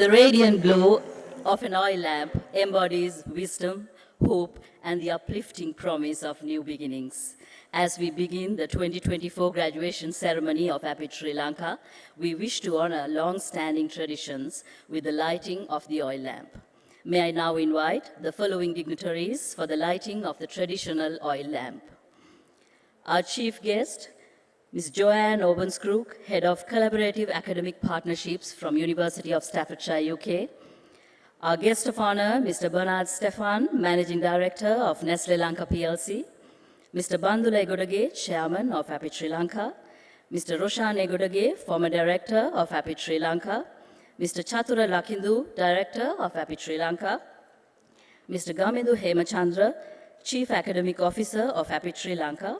The radiant glow of an oil lamp embodies wisdom, hope, and the uplifting promise of new beginnings. As we begin the 2024 graduation ceremony of Apiit Sri Lanka, we wish to honor long-standing traditions with the lighting of the oil lamp. May I now invite the following dignitaries for the lighting of the traditional oil lamp. Our chief guest, Ms. Joanne Obenskrook, Head of Collaborative Academic Partnerships from University of Staffordshire, UK. Our guest of honor, Mr. Bernard Stefan, Managing Director of Nestle Lanka PLC. Mr. Bandula Egodage, Chairman of Apiit Sri Lanka. Mr. Roshan Egodage, former Director of Apiit Sri Lanka. Mr. Chatura Lakindu, Director of Apiit Sri Lanka. Mr. Gamindu Hemachandra, Chief Academic Officer of Apiit Sri Lanka.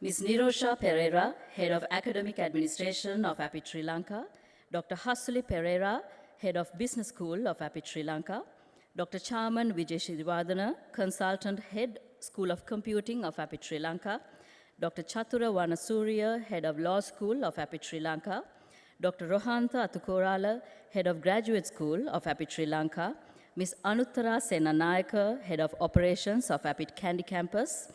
Ms. Nirosha Pereira, Head of Academic Administration of Apiit Sri Lanka. Dr. Hasuli Pereira, Head of Business School of Apiit Sri Lanka. Dr. Chaman Vijay Shirivardhana, Consultant Head School of Computing of Apiit Sri Lanka. Dr. Chatura Wanasuriya, Head of Law School of Apiit Sri Lanka. Dr. Rohantha Atukorala, Head of Graduate School of Apiit Sri Lanka. Ms. Anuttara Senanayaka, Head of Operations of Apiit Kandy Campus.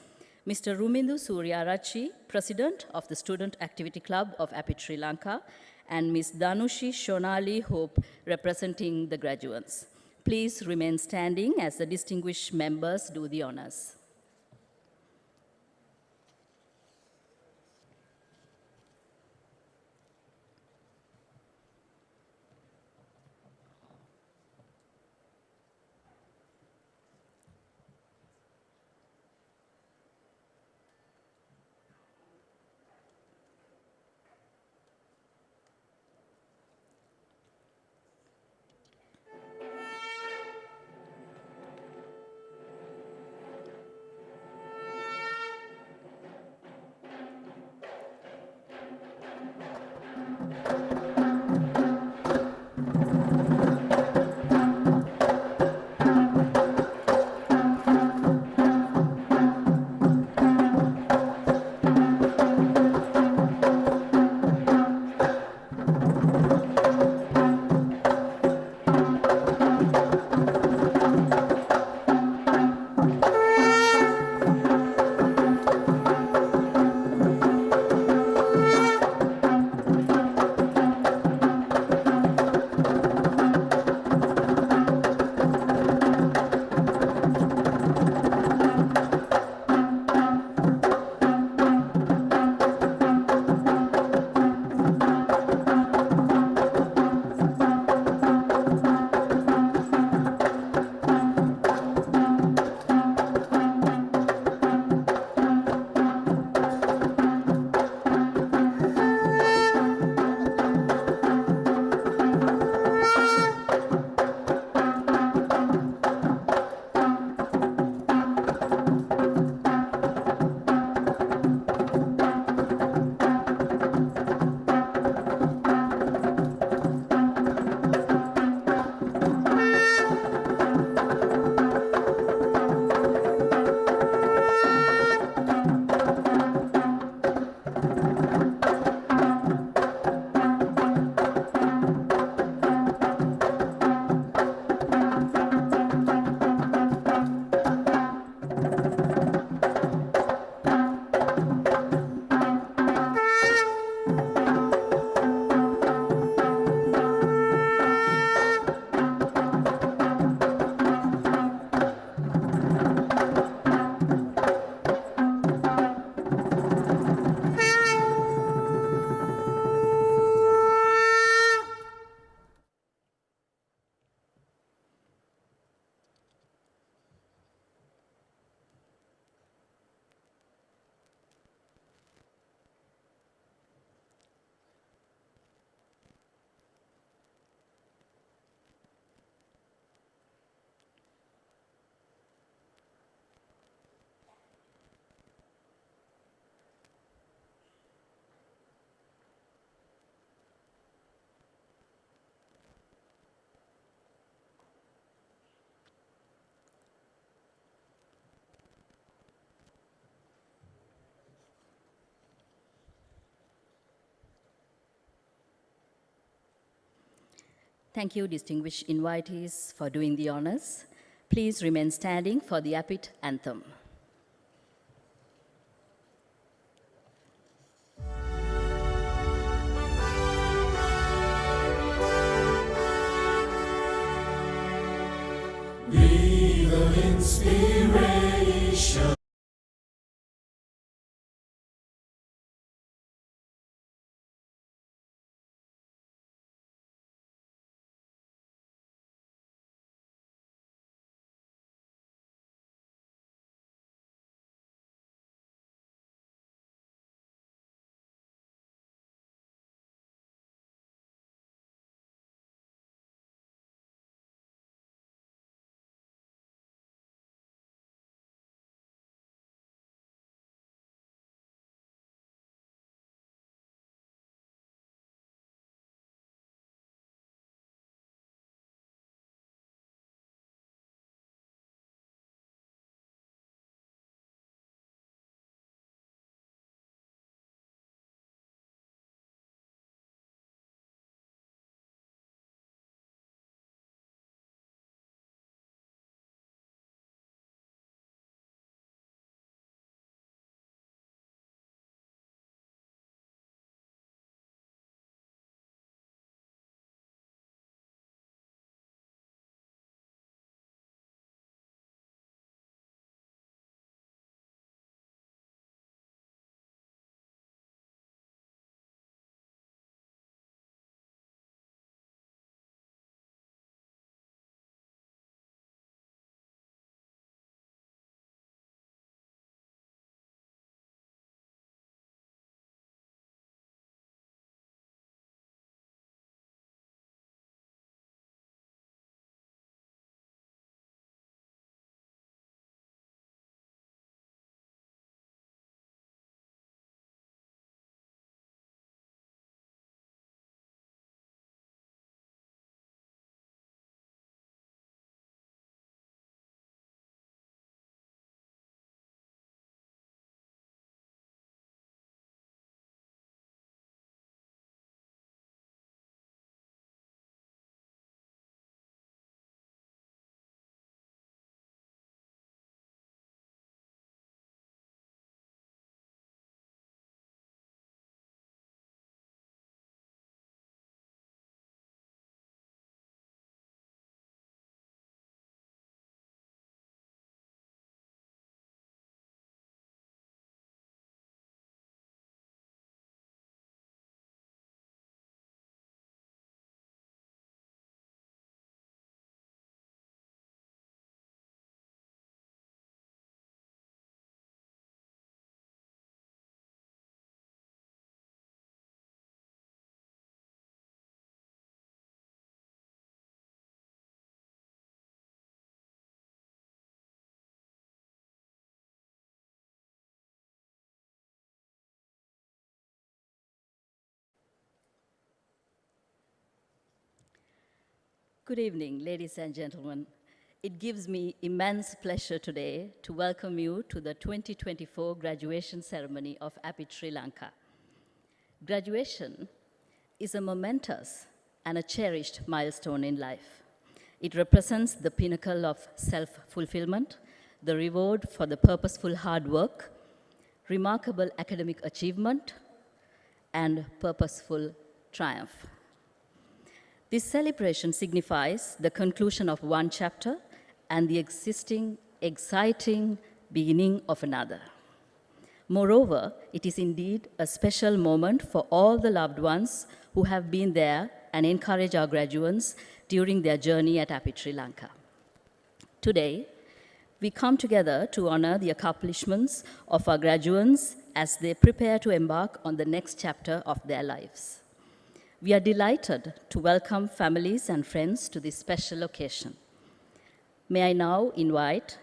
Mr. Rumindu Suryarachi, President of the Student Activity Club of Apiit Sri Lanka, and Ms. Danushi Shonali Hope, representing the graduates. Please remain standing as the distinguished members do the honors. Thank you, distinguished invitees, for doing the honors. Please remain standing for the Apiit anthem. Be the inspiration. Good evening, ladies and gentlemen. It gives me immense pleasure today to welcome you to the 2024 graduation ceremony of Apiit Sri Lanka. Graduation is a momentous and a cherished milestone in life. It represents the pinnacle of self-fulfillment, the reward for the purposeful hard work, remarkable academic achievement, and purposeful triumph. This celebration signifies the conclusion of one chapter and the existing, exciting beginning of another. Moreover, it is indeed a special moment for all the loved ones who have been there and encourage our graduates during their journey at Apiit Sri Lanka. Today, we come together to honor the accomplishments of our graduates as they prepare to embark on the next chapter of their lives. We are delighted to welcome families and friends to this special occasion. May I now invite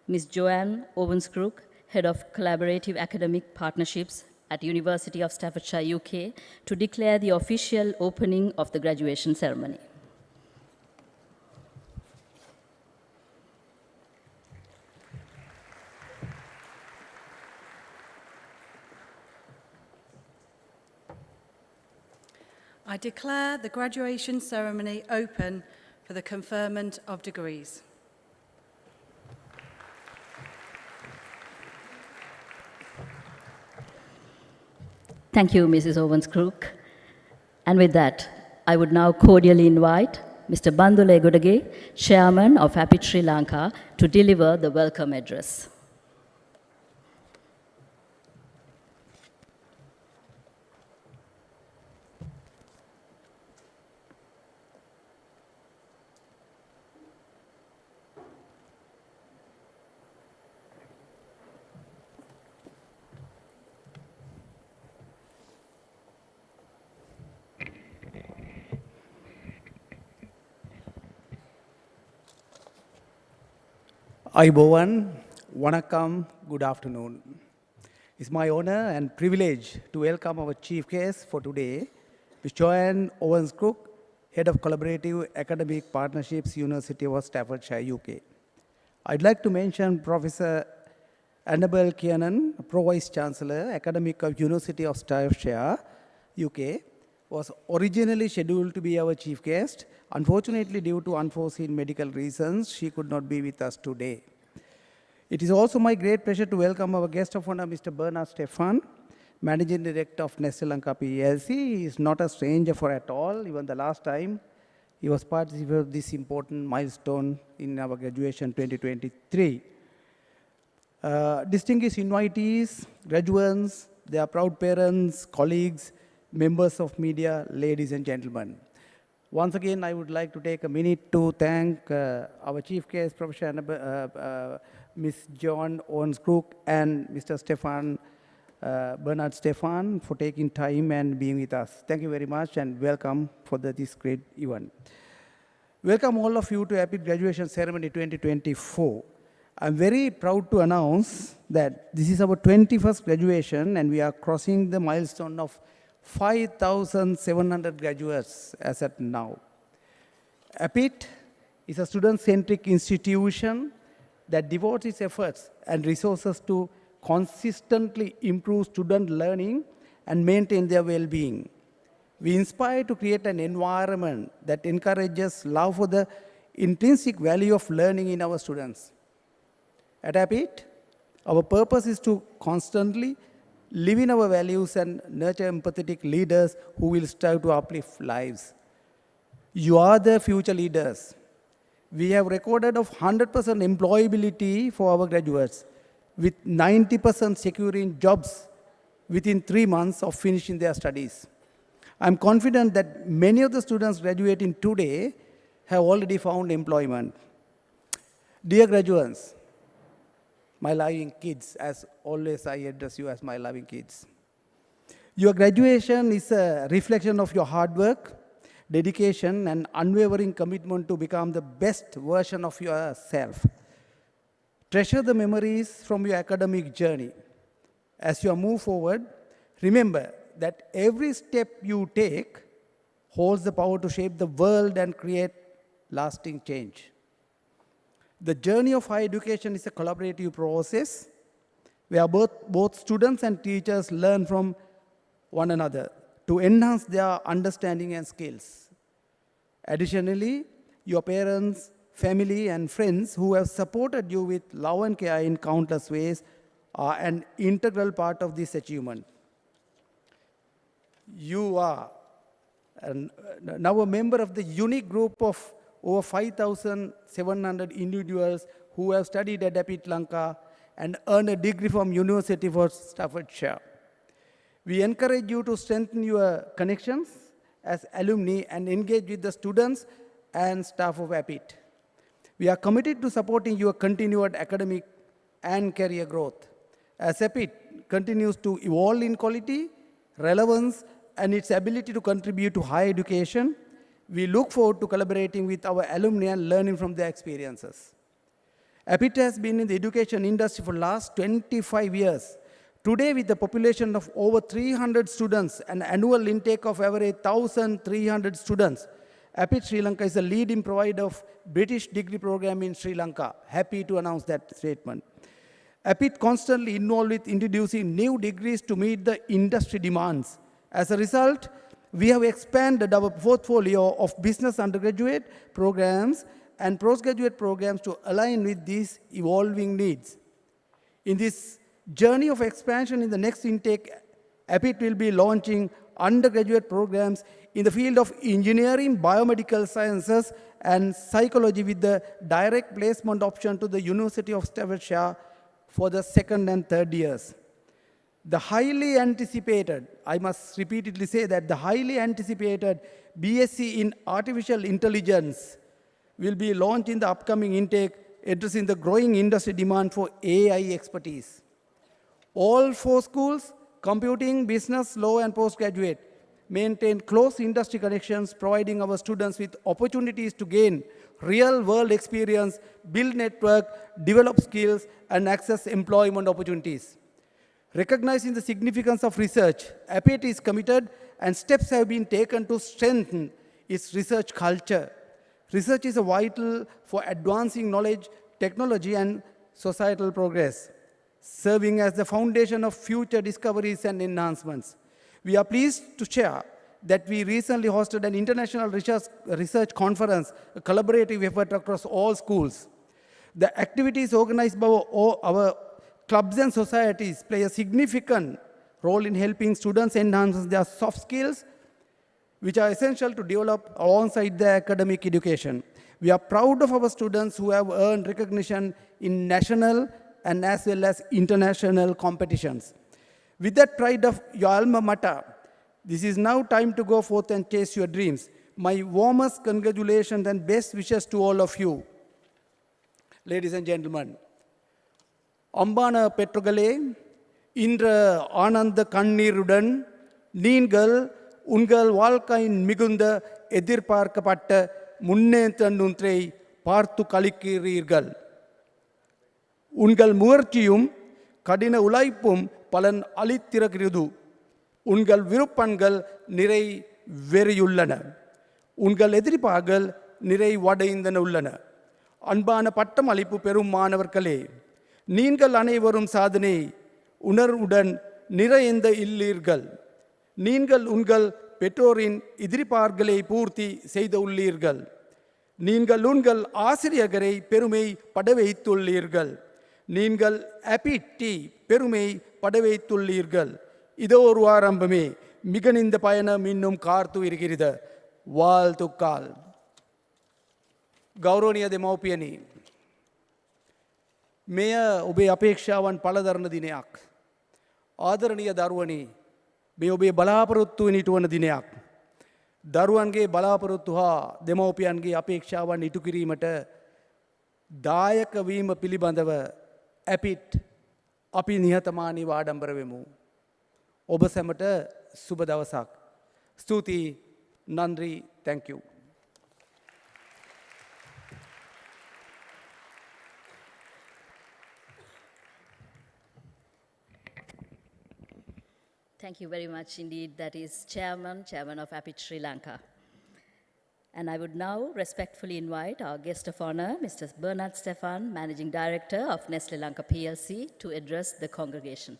Ms. Joanne Owenscrook, Head of Collaborative Academic Partnerships at University of Staffordshire, UK, to declare the official opening of the graduation ceremony. I declare the graduation ceremony open for the conferment of degrees. Thank you, Mrs. Owens-Crook. And with that, I would now cordially invite Mr. Bandule Godage, Chairman of Apiit Sri Lanka, to deliver the welcome address. Aibowan, Wanakam, good afternoon. It's my honor and privilege to welcome our chief guest for today, Ms. Joanne Owens-Crook, Head of Collaborative Academic Partnerships, University of Staffordshire, UK. I'd like to mention Professor Annabel Kiernan, Pro-Vice Chancellor, Academic of University of Staffordshire, UK, was originally scheduled to be our chief guest. Unfortunately, due to unforeseen medical reasons, she could not be with us today. It is also my great pleasure to welcome our guest of honor, Mr. Bernard Stefan, Managing Director of Nestle Lanka PLC. He is not a stranger for at all. Even the last time he was participating of this important milestone in our graduation 2023. Distinguished invitees, graduates, their proud parents, colleagues, members of media, ladies and gentlemen. Once again, I would like to take a minute to thank our chief guest, Professor Ms. Joanne Owens-Crook and Mr. Bernard Stefan for taking time and being with us. Thank you very much and welcome for this great event. Welcome all of you to Apiit Graduation Ceremony 2024. I'm very proud to announce that this is our 21st graduation and we are crossing the milestone of 5,700 graduates as at now. Apiit is a student-centric institution that devotes its efforts and resources to consistently improve student learning and maintain their well-being. We inspire to create an environment that encourages love for the intrinsic value of learning in our students. At Apiit, our purpose is to constantly live in our values and nurture empathetic leaders who will strive to uplift lives. You are the future leaders. We have recorded of 100% employability for our graduates, with 90% securing jobs within 3 months of finishing their studies. I'm confident that many of the students graduating today have already found employment. Dear graduates, my loving kids, as always I address you as my loving kids. Your graduation is a reflection of your hard work, dedication, and unwavering commitment to become the best version of yourself. Treasure the memories from your academic journey. As you move forward, remember that every step you take holds the power to shape the world and create lasting change. The journey of higher education is a collaborative process where both students and teachers learn from one another to enhance their understanding and skills. Additionally, your parents, family, and friends who have supported you with love and care in countless ways are an integral part of this achievement. You are now a member of the unique group of over 5,700 individuals who have studied at Apiit Lanka and earned a degree from University of Staffordshire. We encourage you to strengthen your connections as alumni and engage with the students and staff of Apiit. We are committed to supporting your continued academic and career growth. As Apiit continues to evolve in quality, relevance, and its ability to contribute to higher education, we look forward to collaborating with our alumni and learning from their experiences. Apiit has been in the education industry for the last 25 years. Today, with a population of over 300 students and annual intake of average 1,300 students, Apiit Sri Lanka is a leading provider of British degree program in Sri Lanka. Happy to announce that statement. Apiit constantly involved with introducing new degrees to meet the industry demands. As a result, we have expanded our portfolio of business undergraduate programs and postgraduate programs to align with these evolving needs. In this journey of expansion in the next intake, Apiit will be launching undergraduate programs in the field of engineering, biomedical sciences, and psychology with the direct placement option to the University of Staffordshire for the second and third years. The highly anticipated, I must repeatedly say that the highly anticipated BSc in Artificial Intelligence will be launched in the upcoming intake, addressing the growing industry demand for AI expertise. All 4 schools, computing, business, law, and postgraduate, maintain close industry connections, providing our students with opportunities to gain real-world experience, build network, develop skills, and access employment opportunities. Recognizing the significance of research, Apiit is committed and steps have been taken to strengthen its research culture. Research is vital for advancing knowledge, technology, and societal progress, serving as the foundation of future discoveries and enhancements. We are pleased to share that we recently hosted an international research conference, a collaborative effort across all schools. The activities organized by our clubs and societies play a significant role in helping students enhance their soft skills, which are essential to develop alongside their academic education. We are proud of our students who have earned recognition in national and as well as international competitions. With that pride of your alma mater, this is now time to go forth and chase your dreams. My warmest congratulations and best wishes to all of you. Ladies and gentlemen, Ambana Petrogale, Indra Ananda Kannirudan, Neengal, Ungal Walkain Migunda, Edir Parkapatta, Munnentanuntrei, Parthu Kalikirgal. Ungal Murtium, Kadina Ulaipum, Palan Alitirakirudu, Ungal Virupangal, Nirei Veriyullana, Ungal Edripagal, Nirei Vada in the Nullana, Anbana Pattamalipu Perum Manavarkale, Ningal Anevarum Sadane, Unar Udan, Nira in the Illirgal, Ningal Ungal, Petorin, Idripargale Purti, say the Ullirgal, Ningal Ungal, Asiriagare, Perumei, Padaveitul Ningal Apiit Perumei Padaveitul Ido Ruarambame, Migan in the Payana Minum Kartu Irigirida, Wal to Kal. Gauronia de Maupiani. Mea Ube Apekshavan Paladarna Dineak. Adarania Darwani, Be Ube Balaparutu in itu Dineak. Darwange Balaparutuha, Demopiange Apekshavan Itukiri Mata, Dayaka Vima Pilibandava. Apiit අපි නිහතමානීව ආඩම්බර වෙමු. ඔබ සැමට සුබ දවසක්. ස්තුතියි. නන්දි. Thank you. Thank you very much indeed. That is Chairman of Apiit Sri Lanka. And I would now respectfully invite our guest of honor, Mr. Bernard Stefan, Managing Director of Nestle Lanka PLC, to address the congregation.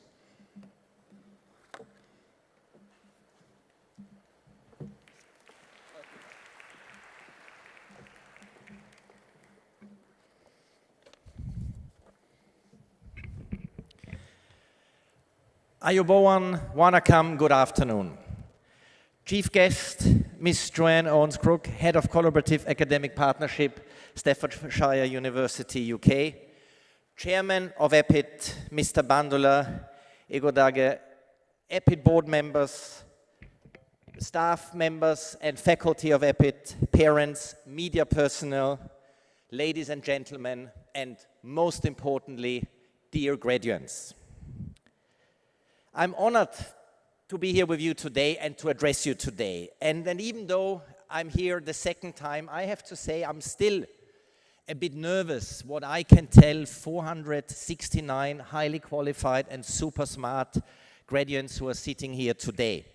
Ayubowan, Wanakam, good afternoon. Chief guest, Ms. Joanne Owens-Crook, Head of Collaborative Academic Partnership, Staffordshire University, UK. Chairman of Apiit, Mr. Bandula, Egodage, Apiit board members, staff members and faculty of Apiit, parents, media personnel, ladies and gentlemen, and most importantly, dear graduates. I'm honored to be here with you today and to address you today. And even though I'm here the second time, I have to say I'm still a bit nervous what I can tell 469 highly qualified and super smart graduates who are sitting here today.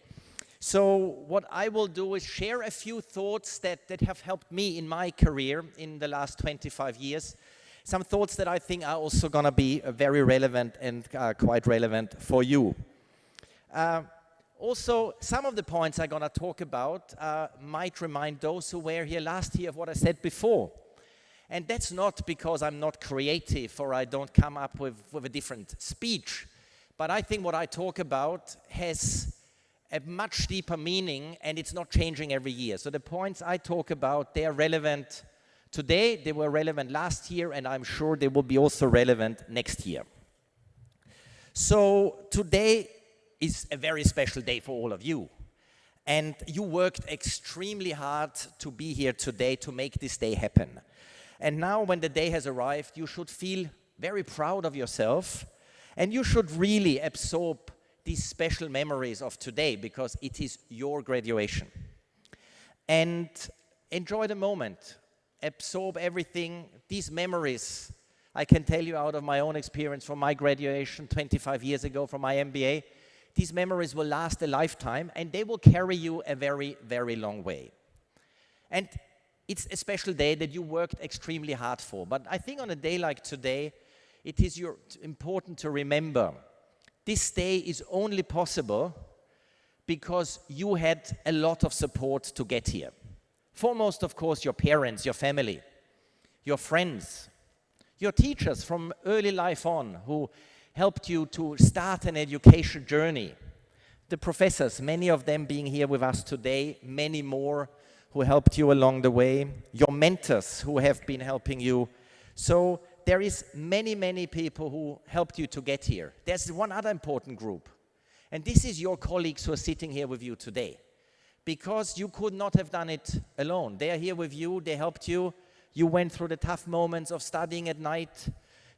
So what I will do is share a few thoughts that have helped me in my career in the last 25 years. Some thoughts that I think are also going to be very relevant and quite relevant for you. Also, some of the points I'm going to talk about might remind those who were here last year of what I said before. And that's not because I'm not creative or I don't come up with a different speech. But I think what I talk about has a much deeper meaning, and it's not changing every year. So the points I talk about, they are relevant today, they were relevant last year, and I'm sure they will be also relevant next year. So today is a very special day for all of you. And you worked extremely hard to be here today to make this day happen. And now when the day has arrived, you should feel very proud of yourself, and you should really absorb these special memories of today, because it is your graduation. And enjoy the moment. Absorb everything. These memories, I can tell you out of my own experience from my graduation 25 years ago from my MBA, these memories will last a lifetime, and they will carry you a very, very long way. And it's a special day that you worked extremely hard for. But I think on a day like today, it is important to remember this day is only possible because you had a lot of support to get here. Foremost, of course, your parents, your family, your friends, your teachers from early life on who helped you to start an education journey. The professors, many of them being here with us today, many more who helped you along the way, your mentors who have been helping you. So there is many, many people who helped you to get here. There's one other important group, and this is your colleagues who are sitting here with you today, because you could not have done it alone. They are here with you, they helped you. You went through the tough moments of studying at night.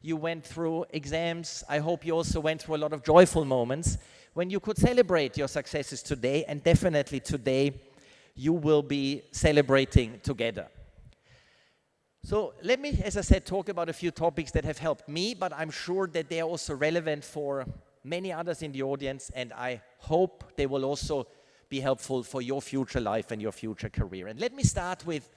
You went through exams. I hope you also went through a lot of joyful moments when you could celebrate your successes today, and definitely today you will be celebrating together. So let me, as I said, talk about a few topics that have helped me, but I'm sure that they are also relevant for many others in the audience, and I hope they will also be helpful for your future life and your future career. And let me start with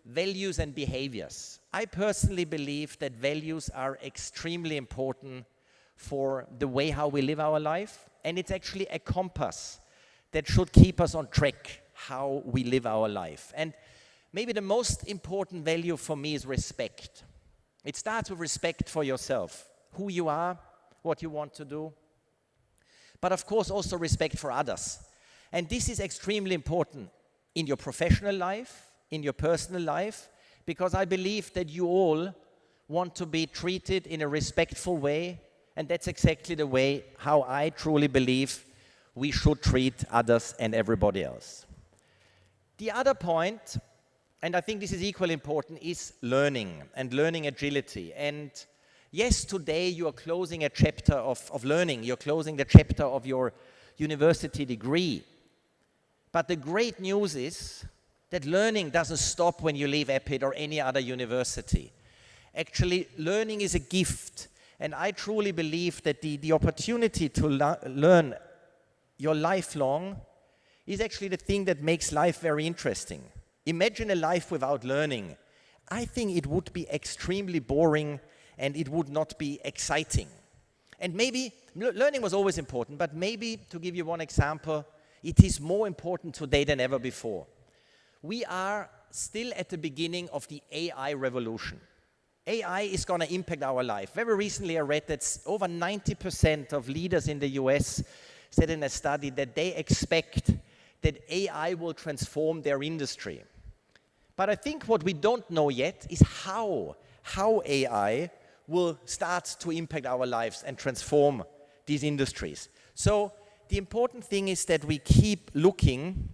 values and behaviors. I personally believe that values are extremely important for the way how we live our life, and it's actually a compass that should keep us on track how we live our life. And maybe the most important value for me is respect. It starts with respect for yourself, who you are, what you want to do, but of course also respect for others. And this is extremely important in your professional life, in your personal life, because I believe that you all want to be treated in a respectful way, and that's exactly the way how I truly believe we should treat others and everybody else. The other point, and I think this is equally important, is learning and learning agility. And yes, today you are closing a chapter of learning. You're closing the chapter of your university degree. But the great news is that learning doesn't stop when you leave Apiit or any other university. Actually, learning is a gift. And I truly believe that the opportunity to learn your lifelong is actually the thing that makes life very interesting. Imagine a life without learning. I think it would be extremely boring and it would not be exciting. And maybe, learning was always important, but maybe, to give you one example, it is more important today than ever before. We are still at the beginning of the AI revolution. AI is going to impact our life. Very recently I read that over 90% of leaders in the US said in a study that they expect that AI will transform their industry. But I think what we don't know yet is how AI will start to impact our lives and transform these industries. So the important thing is that we keep looking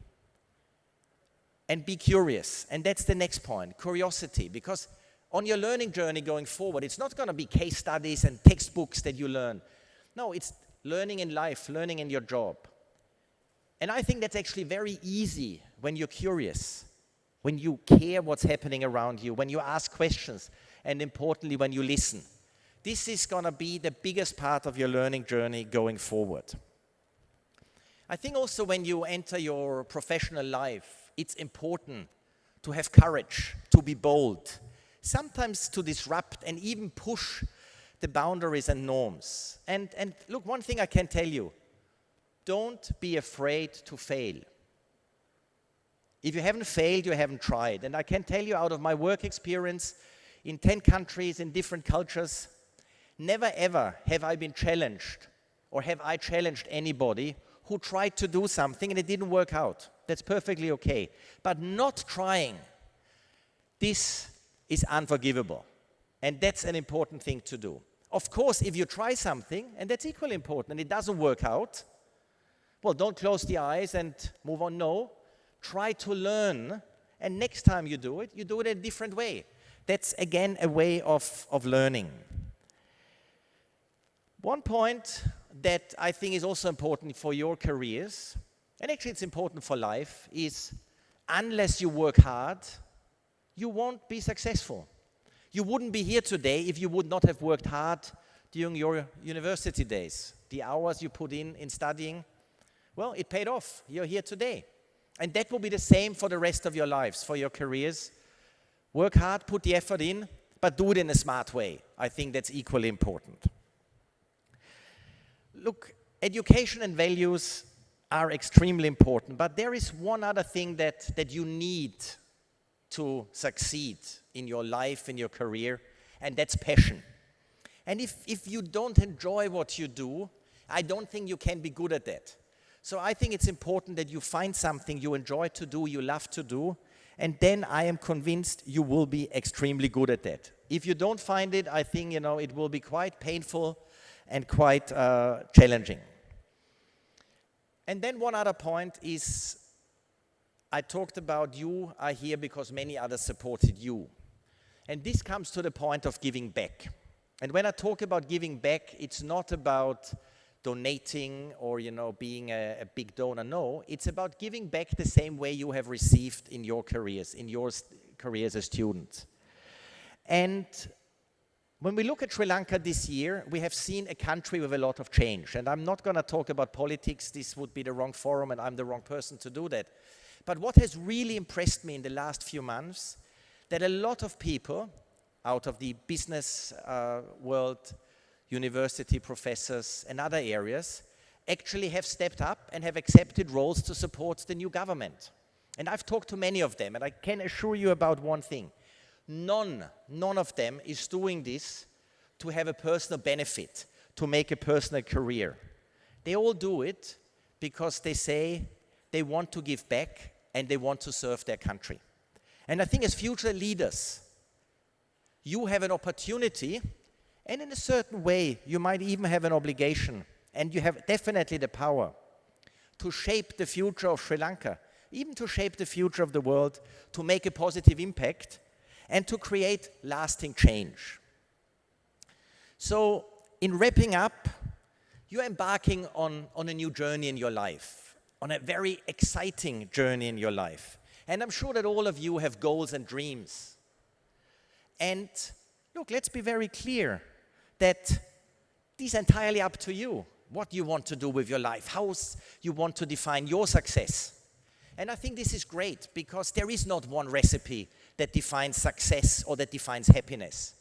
and be curious. And that's the next point, curiosity. Because on your learning journey going forward, it's not going to be case studies and textbooks that you learn. No, it's learning in life, learning in your job. And I think that's actually very easy when you're curious, when you care what's happening around you, when you ask questions, and importantly, when you listen. This is going to be the biggest part of your learning journey going forward. I think also when you enter your professional life, it's important to have courage, to be bold, sometimes to disrupt and even push the boundaries and norms. And look, one thing I can tell you, don't be afraid to fail. If you haven't failed, you haven't tried. And I can tell you out of my work experience in 10 countries, in different cultures, never ever have I been challenged or have I challenged anybody who tried to do something and it didn't work out. That's perfectly okay. But not trying, this is unforgivable. And that's an important thing to do. Of course, if you try something, and that's equally important, and it doesn't work out, well, don't close the eyes and move on. No, try to learn, and next time you do it in a different way. That's, again, a way of learning. One point that I think is also important for your careers, and actually it's important for life, is unless you work hard, you won't be successful. You wouldn't be here today if you would not have worked hard during your university days. The hours you put in studying, well, it paid off. You're here today. And that will be the same for the rest of your lives, for your careers. Work hard, put the effort in, but do it in a smart way. I think that's equally important. Look, education and values are extremely important, but there is one other thing that you need to succeed in your life, in your career, and that's passion. And if you don't enjoy what you do, I don't think you can be good at that. So I think it's important that you find something you enjoy to do, you love to do, and then I am convinced you will be extremely good at that. If you don't find it, I think, it will be quite painful and quite challenging. And then one other point is, I talked about you are here because many others supported you. And this comes to the point of giving back. And when I talk about giving back, it's not about donating or, being a big donor. No, it's about giving back the same way you have received in your careers as students. And when we look at Sri Lanka this year, we have seen a country with a lot of change. And I'm not going to talk about politics. This would be the wrong forum, and I'm the wrong person to do that. But what has really impressed me in the last few months, that a lot of people out of the business world, university professors and other areas, actually have stepped up and have accepted roles to support the new government. And I've talked to many of them, and I can assure you about one thing. None of them is doing this to have a personal benefit, to make a personal career. They all do it because they say they want to give back and they want to serve their country. And I think as future leaders, you have an opportunity, and in a certain way, you might even have an obligation, and you have definitely the power to shape the future of Sri Lanka, even to shape the future of the world, to make a positive impact, and to create lasting change. So, in wrapping up, you're embarking on a new journey in your life, on a very exciting journey in your life. And I'm sure that all of you have goals and dreams. And look, let's be very clear that these are entirely up to you, what you want to do with your life, how you want to define your success. And I think this is great because there is not one recipe that defines success or that defines happiness.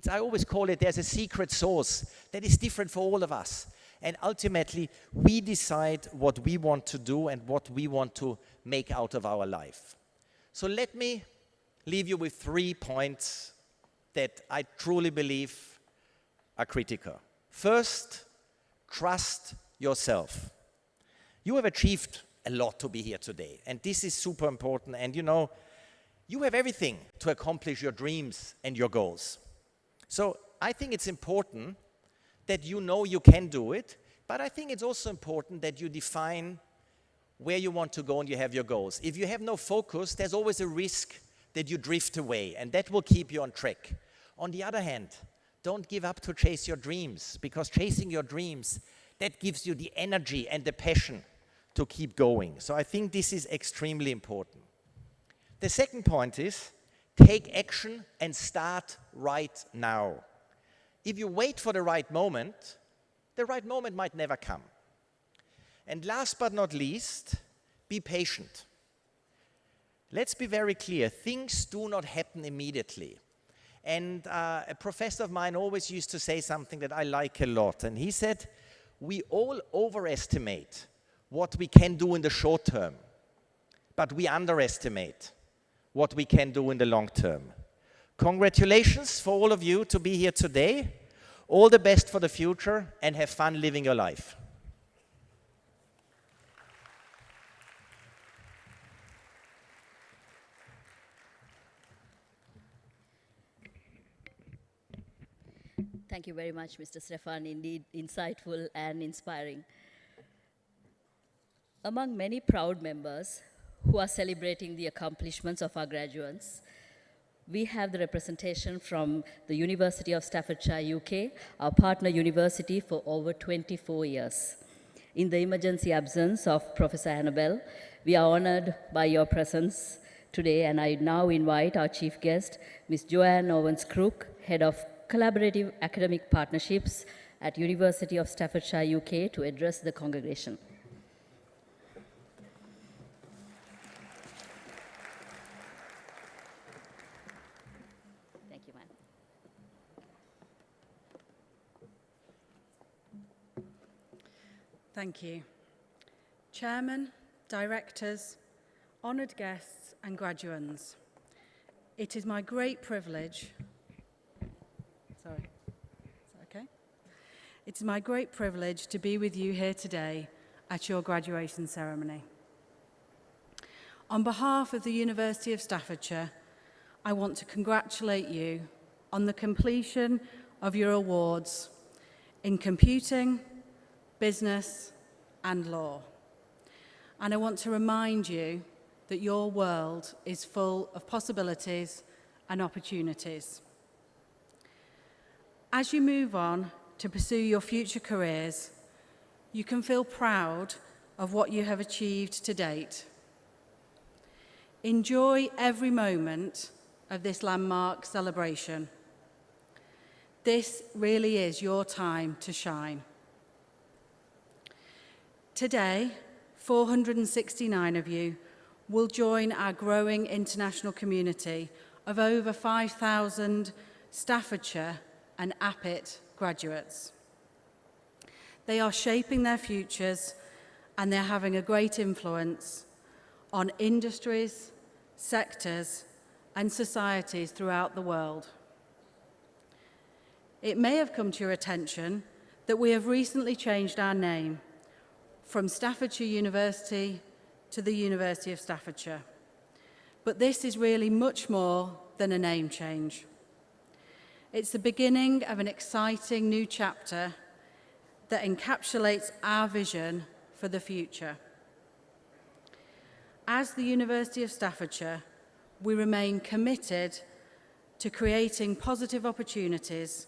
I always call it, there's a secret sauce that is different for all of us. And ultimately, we decide what we want to do and what we want to make out of our life. So let me leave you with 3 points that I truly believe are critical. First, trust yourself. You have achieved a lot to be here today, and this is super important. And you have everything to accomplish your dreams and your goals. So I think it's important that you know you can do it, but I think it's also important that you define where you want to go and you have your goals. If you have no focus, there's always a risk that you drift away, and that will keep you on track. On the other hand, don't give up to chase your dreams, because chasing your dreams, that gives you the energy and the passion to keep going. So I think this is extremely important. The second point is, take action and start right now. If you wait for the right moment might never come. And last but not least, be patient. Let's be very clear, things do not happen immediately. And a professor of mine always used to say something that I like a lot, and he said, we all overestimate what we can do in the short term, but we underestimate what we can do in the long term. Congratulations for all of you to be here today. All the best for the future, and have fun living your life. Thank you very much, Mr. Stefan. Indeed, insightful and inspiring. Among many proud members who are celebrating the accomplishments of our graduates, we have the representation from the University of Staffordshire, UK, our partner university for over 24 years. In the emergency absence of Professor Annabelle, we are honored by your presence today, and I now invite our chief guest, Ms. Joanne Owens-Crook, Head of Collaborative Academic Partnerships at University of Staffordshire, UK, to address the congregation. Thank you, ma'am. Thank you. Chairman, directors, honoured guests and graduands, it is my great privilege It's my great privilege to be with you here today at your graduation ceremony. On behalf of the University of Staffordshire, I want to congratulate you on the completion of your awards in computing, business, and law. And I want to remind you that your world is full of possibilities and opportunities. As you move on to pursue your future careers, you can feel proud of what you have achieved to date. Enjoy every moment of this landmark celebration. This really is your time to shine. Today, 469 of you will join our growing international community of over 5,000 Staffordshire and Apiit graduates. They are shaping their futures and they're having a great influence on industries, sectors, and societies throughout the world. It may have come to your attention that we have recently changed our name from Staffordshire University to the University of Staffordshire. But this is really much more than a name change. It's the beginning of an exciting new chapter that encapsulates our vision for the future. As the University of Staffordshire, we remain committed to creating positive opportunities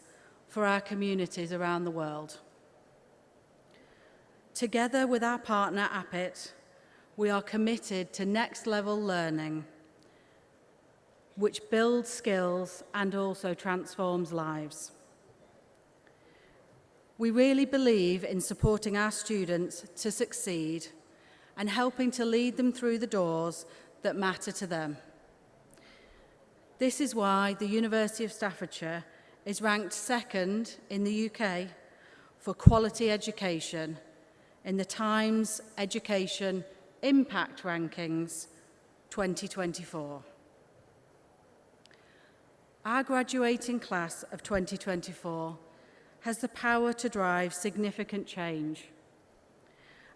for our communities around the world. Together with our partner Apiit, we are committed to next-level learning, which builds skills and also transforms lives. We really believe in supporting our students to succeed and helping to lead them through the doors that matter to them. This is why the University of Staffordshire is ranked second in the UK for quality education in the Times Education Impact Rankings 2024. Our graduating class of 2024 has the power to drive significant change,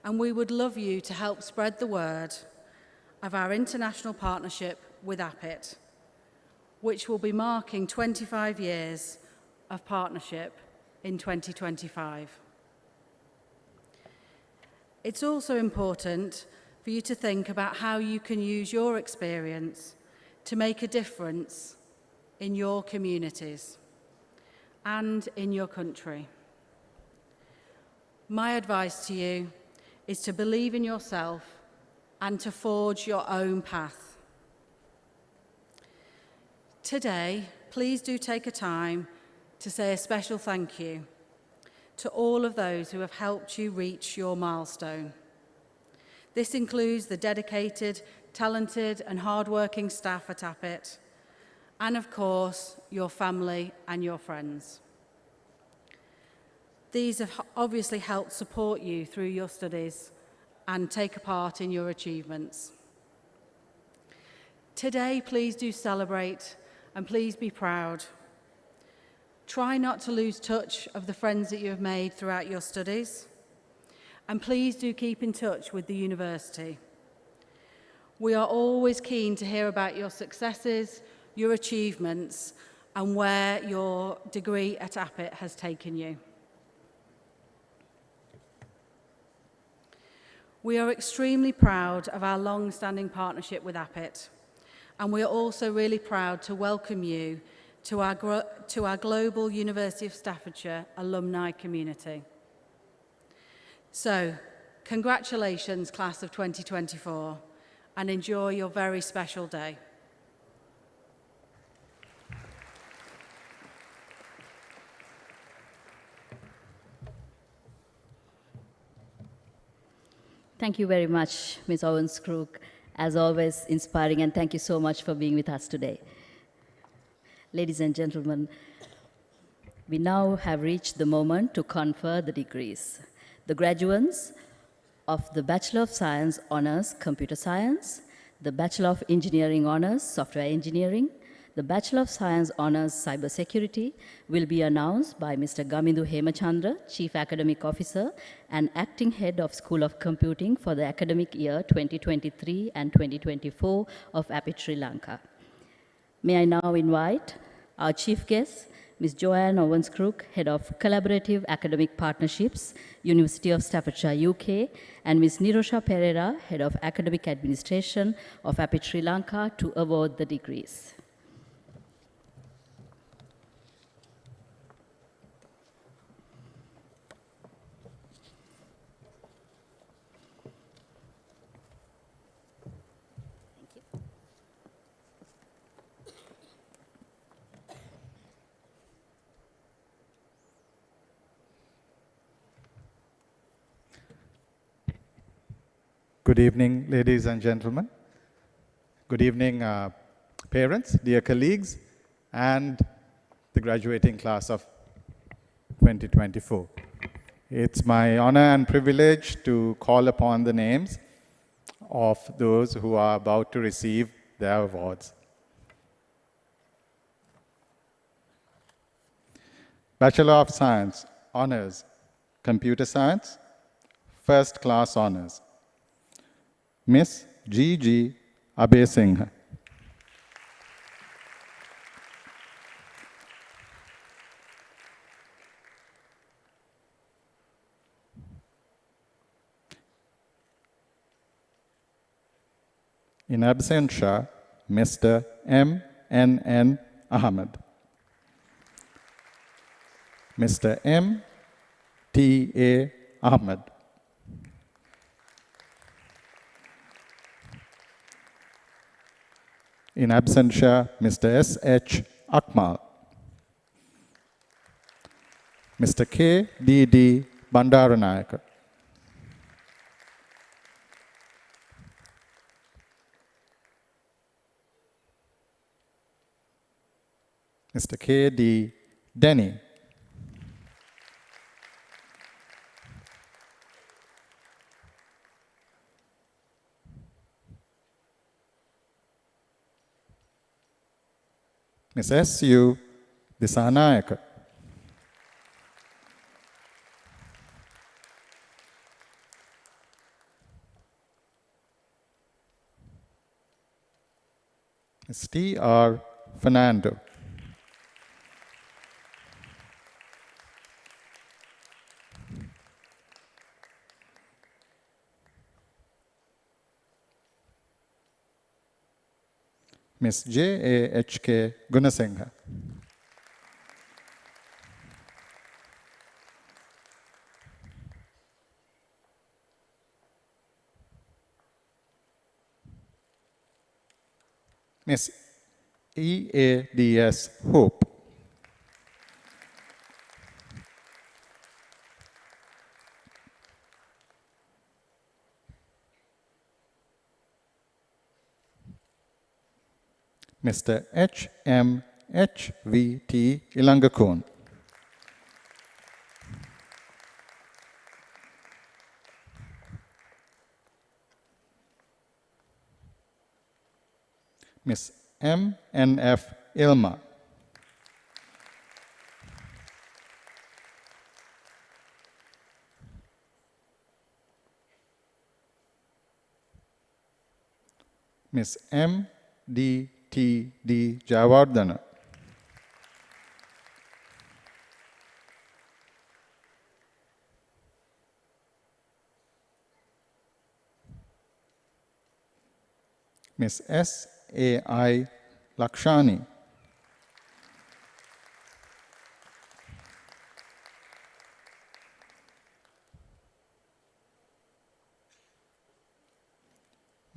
and we would love you to help spread the word of our international partnership with Apiit, which will be marking 25 years of partnership in 2025. It's also important for you to think about how you can use your experience to make a difference in your communities and in your country. My advice to you is to believe in yourself and to forge your own path. Today, please do take a time to say a special thank you to all of those who have helped you reach your milestone. This includes the dedicated, talented, and hardworking staff at Apiit, and of course, your family and your friends. These have obviously helped support you through your studies and take a part in your achievements. Today, please do celebrate and please be proud. Try not to lose touch of the friends that you have made throughout your studies, and please do keep in touch with the university. We are always keen to hear about your successes, your achievements, and where your degree at Apiit has taken you. We are extremely proud of our long-standing partnership with Apiit, and we are also really proud to welcome you to our global University of Staffordshire alumni community. So, congratulations, class of 2024, and enjoy your very special day. Thank you very much, Ms. Owens-Crook. As always, inspiring, and thank you so much for being with us today. Ladies and gentlemen, we now have reached the moment to confer the degrees. The graduates of the Bachelor of Science Honours Computer Science, the Bachelor of Engineering Honours Software Engineering, the Bachelor of Science Honours Cybersecurity will be announced by Mr. Gamindu Hemachandra, Chief Academic Officer and Acting Head of School of Computing for the academic year 2023 and 2024 of Apiit Sri Lanka. May I now invite our chief guest, Ms. Joanne Owens-Crook, Head of Collaborative Academic Partnerships, University of Staffordshire, UK, and Ms. Nirosha Pereira, Head of Academic Administration of Apiit Sri Lanka, to award the degrees. Good evening, ladies and gentlemen. Good evening, parents, dear colleagues, and the graduating class of 2024. It's my honor and privilege to call upon the names of those who are about to receive their awards. Bachelor of Science, Honors, Computer Science, First Class Honors. Miss G. Abhay Singh. In absentia, Mr. M.N.N. Ahmed. Mr. M.T.A. Ahmed. In absentia, Mr. S.H. Akmal. Mr. K.D.D. Bandaranayaka. Mr. K.D. Denny. Ms. S.U. Disanayaka. Ms. T.R. Fernando. Ms. J.A.H.K. Gunasinghe. Ms. E.A.D.S. Hope. Mr. H.M.H.V.T. Ilangakun. Miss M.N.F. Ilma. Miss M.D.T.D. Javardhana. Miss S.A.I. Lakshani.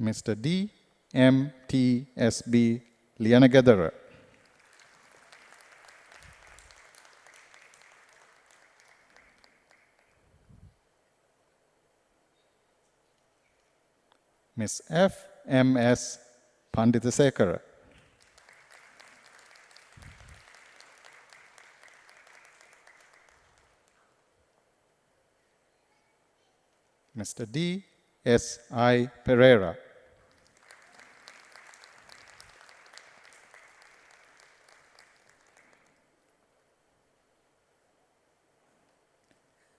Mr. D. M.T.S.B. Lianagadara. Miss F. M.S. Panditasekara. Mr. D. S.I. Pereira.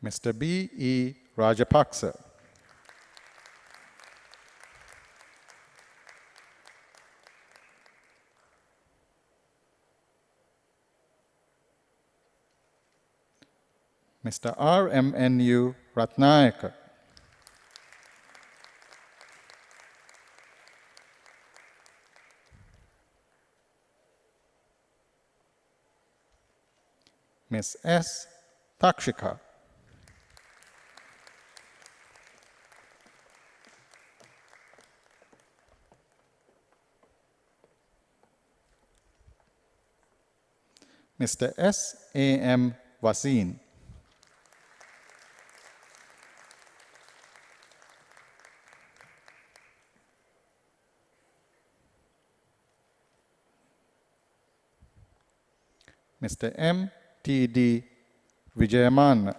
Mr. B. E. Rajapaksa. Mr. R. M. N. U. Ratnayaka. Miss S. Takshika. Mr. S. A. M. Wasim. Mr. M. T. D. Vijayaman.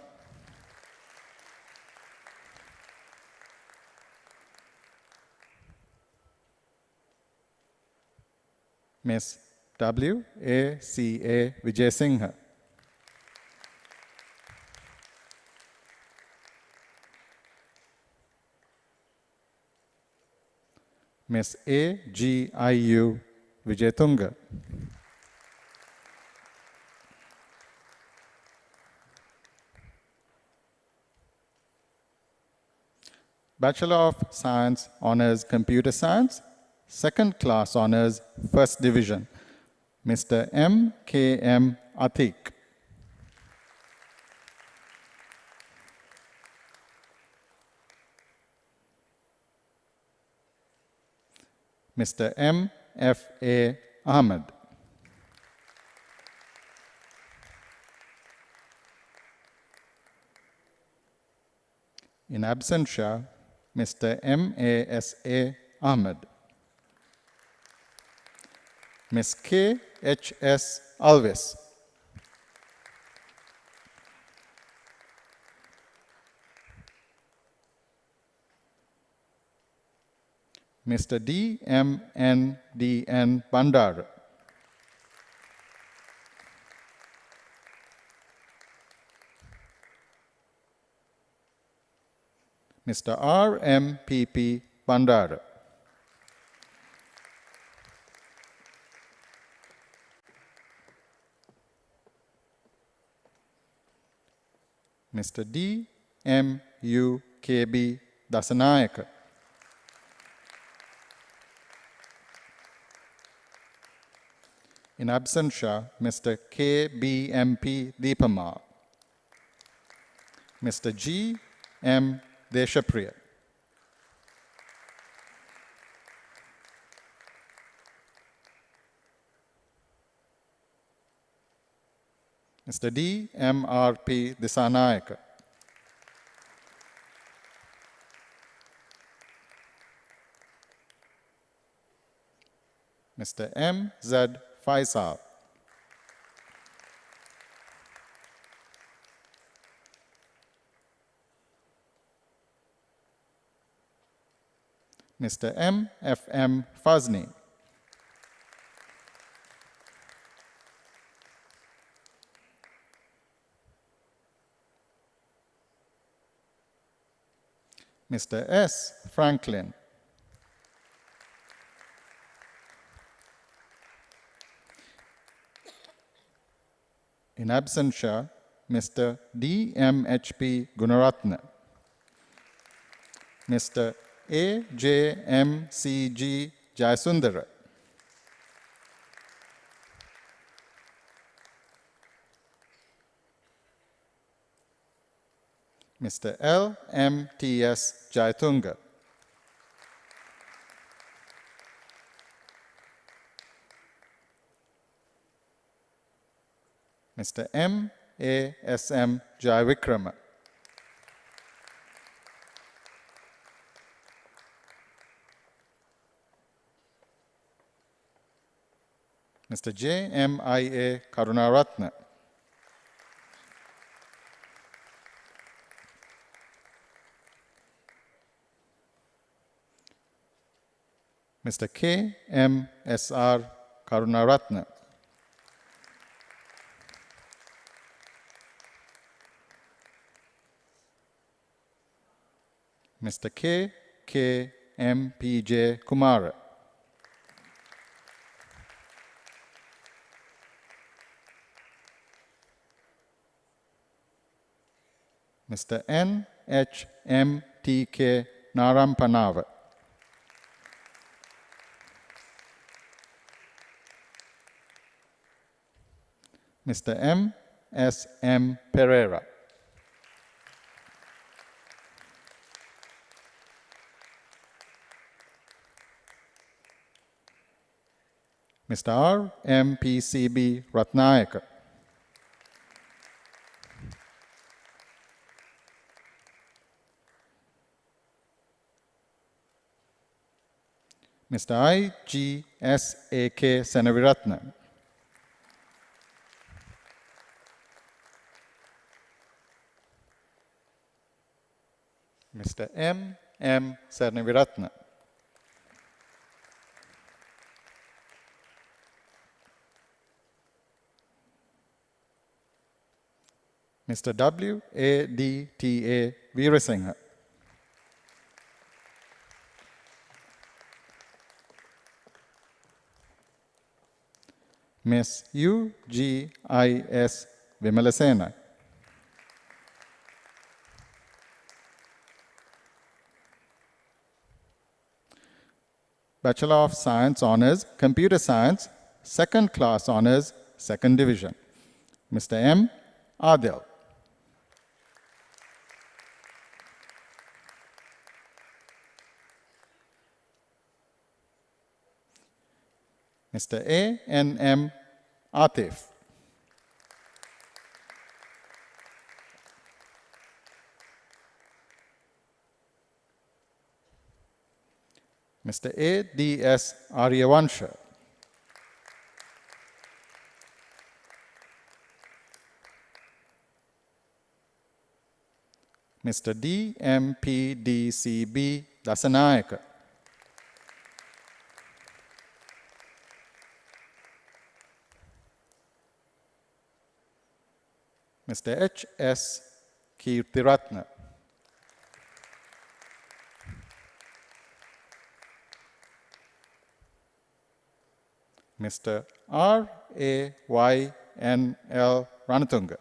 Miss W. A. C. A. Vijayasinghe. Miss A. G. I. U. Vijayatunga. Bachelor of Science, Honors Computer Science, second class honors, first division, Mr. M. K. M. Atik. Mr. M. F. A. Ahmed. In absentia, Mr. M. A. S. A. Ahmed. Ms. K. H. S. Alves. Mr. D. M. N. D. N. Bandar. Mr. R. M. P. P. Bandar. Mr. D. M. U. K. B. Dasanayaka. In absentia, Mr. K. B. M. P. Deepamar. Mr. G. M. Deshapriya. Mr. D. M. R. P. Disanayaka. Mr. M. Z. Faisal. Mr. M. F. M. Fazni. Mr. S. Franklin. In absentia, Mr. D.M.H.P. Gunaratna. Mr. A.J.M.C.G. Jayasundara. Mr. L.M.T.S. Jayatunga. Mr. M.A.S.M. Jayavikrama. Mr. J.M.I.A. Karunaratna. Mr. K.M.S.R. Karunaratna. Mr. K.M.P.J. Kumara. Mr. N.H.M.T.K. Narampanava. Mr. M.S.M. Pereira. Mr. R.M.P.C.B. Ratnayaka. Mr. I.G.S.A.K. Senaviratna. Mr. M.M. Senaviratna. Mr. W.A.D.T.A. Veerasinghe. Miss U.G.I.S. Vimalasena. Bachelor of Science Honours, Computer Science, Second Class Honours, Second Division. Mr. M. Adil. Mr. A.N.M. Atif. Mr. A.D.S. Aryavansha. Mr. D.M.P.D.C.B. Dasanayaka. Mr. H.S. Kirtiratna. Mr. R.A.Y.N.L. Ranatunga.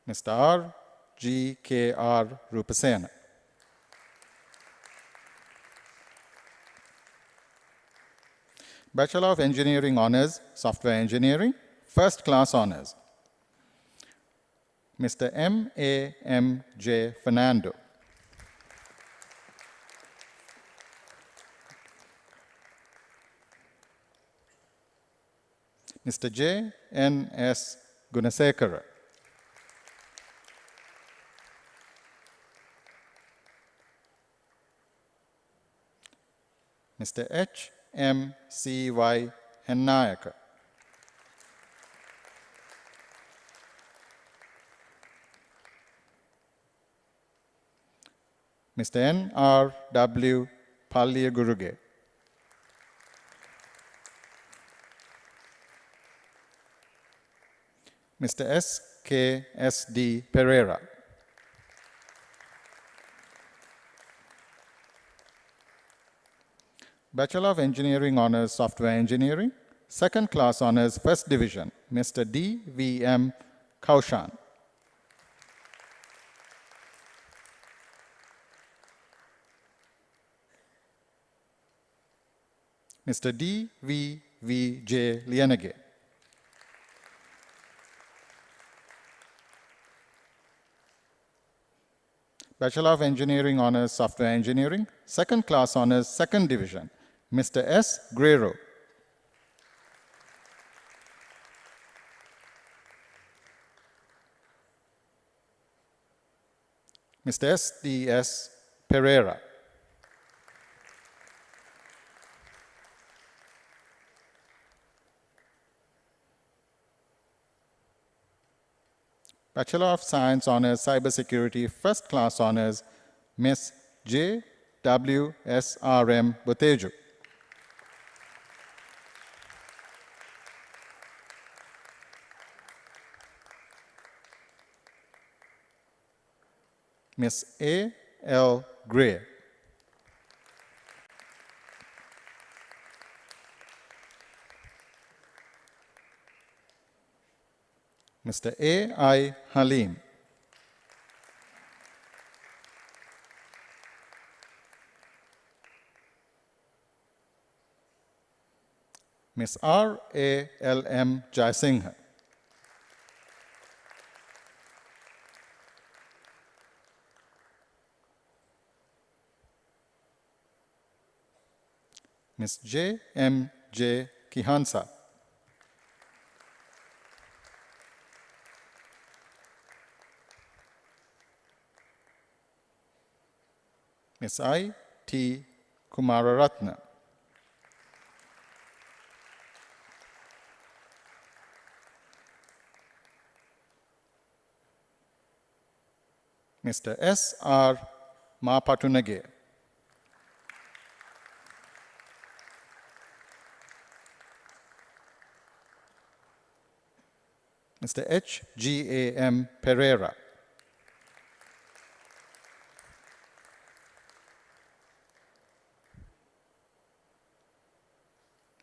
Mr. R.G.K.R. Rupasena. Bachelor of Engineering Honours, Software Engineering, First Class Honours. Mr. M.A.M.J. Fernando. Mr. J.N.S. Gunasekara. Mr. H.M.C.Y. Hennayaka. Mr. N.R.W. Palliaguruge. Mr. S.K.S.D. Pereira. Bachelor of Engineering Honors Software Engineering, Second Class Honors First Division, Mr. D.V.M. Kaushan. Mr. D.V.V.J. Lienege. Bachelor of Engineering Honors Software Engineering, Second Class Honors Second Division, Mr. S. Guerrero. Mr. S.D.S. Pereira. Bachelor of Science Honors Cybersecurity First Class Honors, Ms. J. W. S. R. M. Boteju. Ms. A. L. Gray. Mr. A. I. Halim. Ms. R. A. L. M. Jaisingh. Ms. J. M. J. Kihansa. Ms. I. T. Kumararatna. Mr. S. R. Mapatunage. Mr. H. G. A. M. Pereira.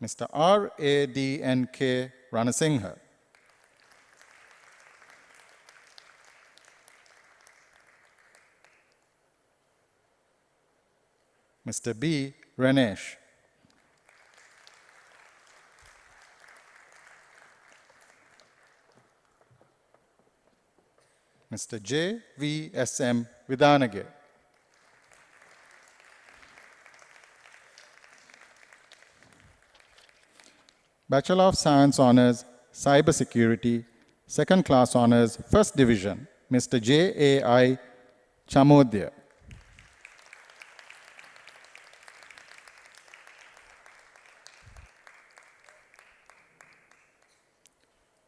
Mr. R. A. D. N. K. Ranasinghe. Mr. B. Ranesh. Mr. J. V. S. M. Vidanage. Bachelor of Science Honors Cybersecurity, Second Class Honors First Division, Mr. J. A. I. Chamodya.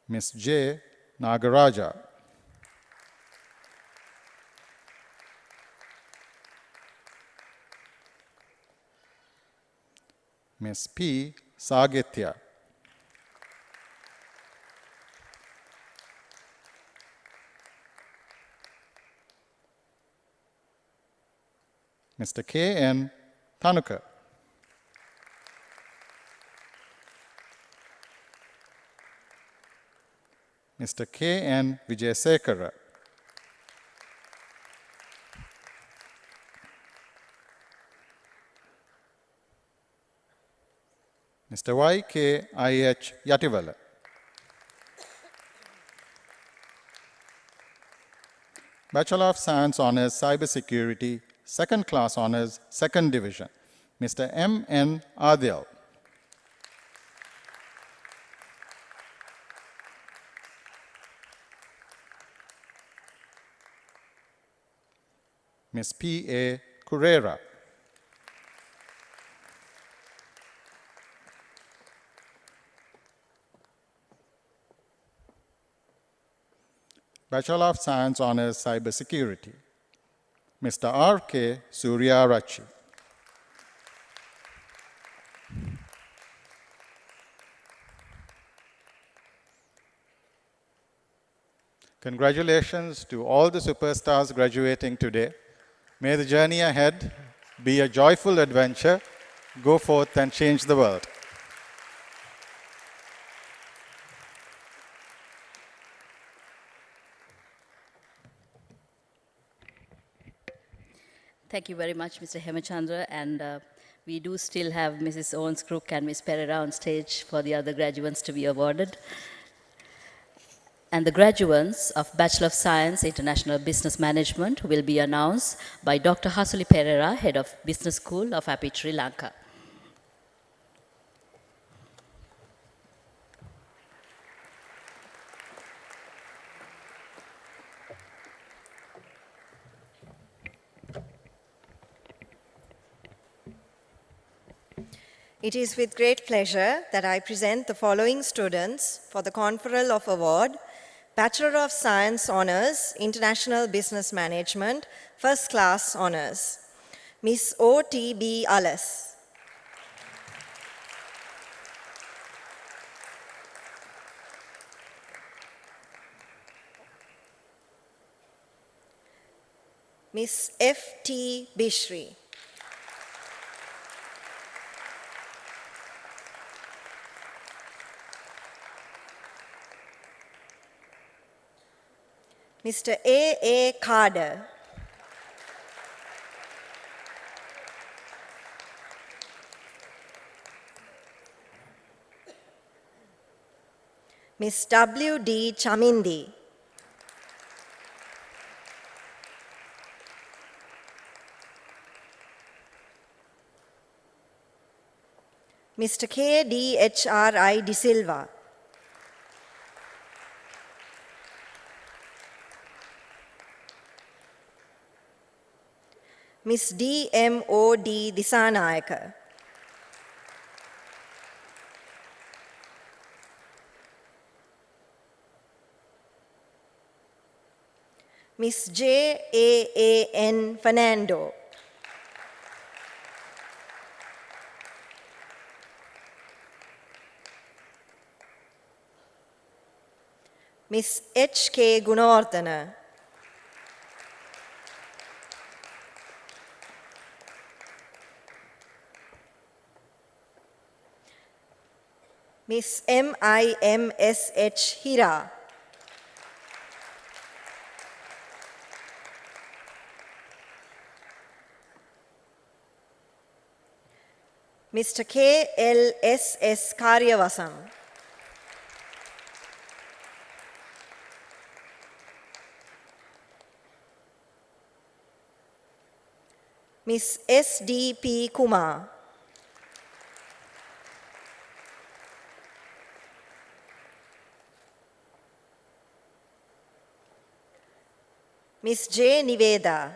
Ms. J. Nagaraja. Ms. P. Sagitya. Mr. K. N. Tanuka. Mr. K. N. Vijayasekara. Mr. Y. K. I. H. Yativala. Bachelor of Science Honors Cybersecurity, Second Class Honors, Second Division, Mr. M. N. Adil. Ms. P. A. Curera. Bachelor of Science Honors Cybersecurity, Mr. R. K. Suryarachi. Congratulations to all the superstars graduating today. May the journey ahead be a joyful adventure. Go forth and change the world. Thank you very much, Mr. Hemachandra. And we do still have Mrs. Owens Crook and Ms. Pereira on stage for the other graduates to be awarded. And the graduates of Bachelor of Science, International Business Management will be announced by Dr. Hasuli Pereira, Head of Business School of Apiit, Sri Lanka. It is with great pleasure that I present the following students for the conferral of award, Bachelor of Science Honours, International Business Management, First Class Honours. Ms. O.T.B. Alas. Ms. F.T. Bishri. Mr. A. Carter. Ms. W. D. Chamindi. Mr. K. D. H. R. I. De Silva. Ms. D. M. O. D. Disanayaka. Ms. J. A. N. Fernando. Ms. H. K. Gunawardana. Ms. M. I. M. S. H. Hira. Mr. K. L. S. S. Karyavasam. Ms. S. D. P. Kumar. Ms. J. Niveda.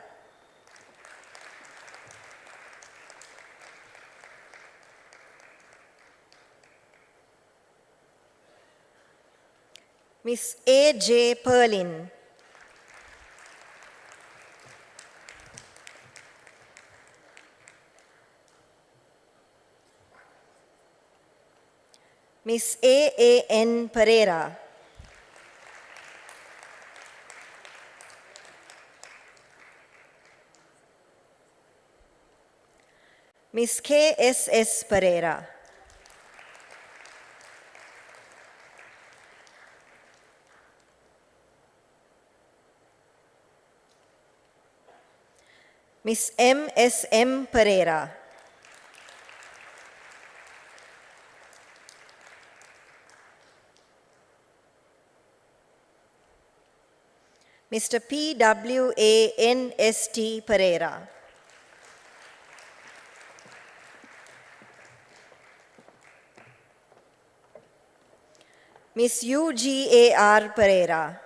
Ms. A. J. Perlin. Ms. A. N. Pereira. Ms. K. S. S. Pereira. Ms. M. S. M. Pereira. Mr. P. W. A. N. S. T. Pereira. Ms. U. G. A. R. Pereira.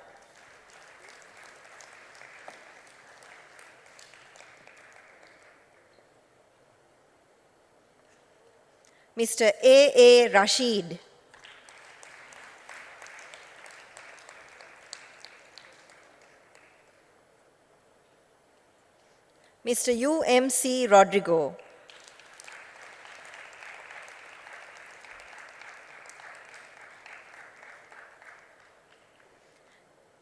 Mr. A. A. Rashid. Mr. U. M. C. Rodrigo.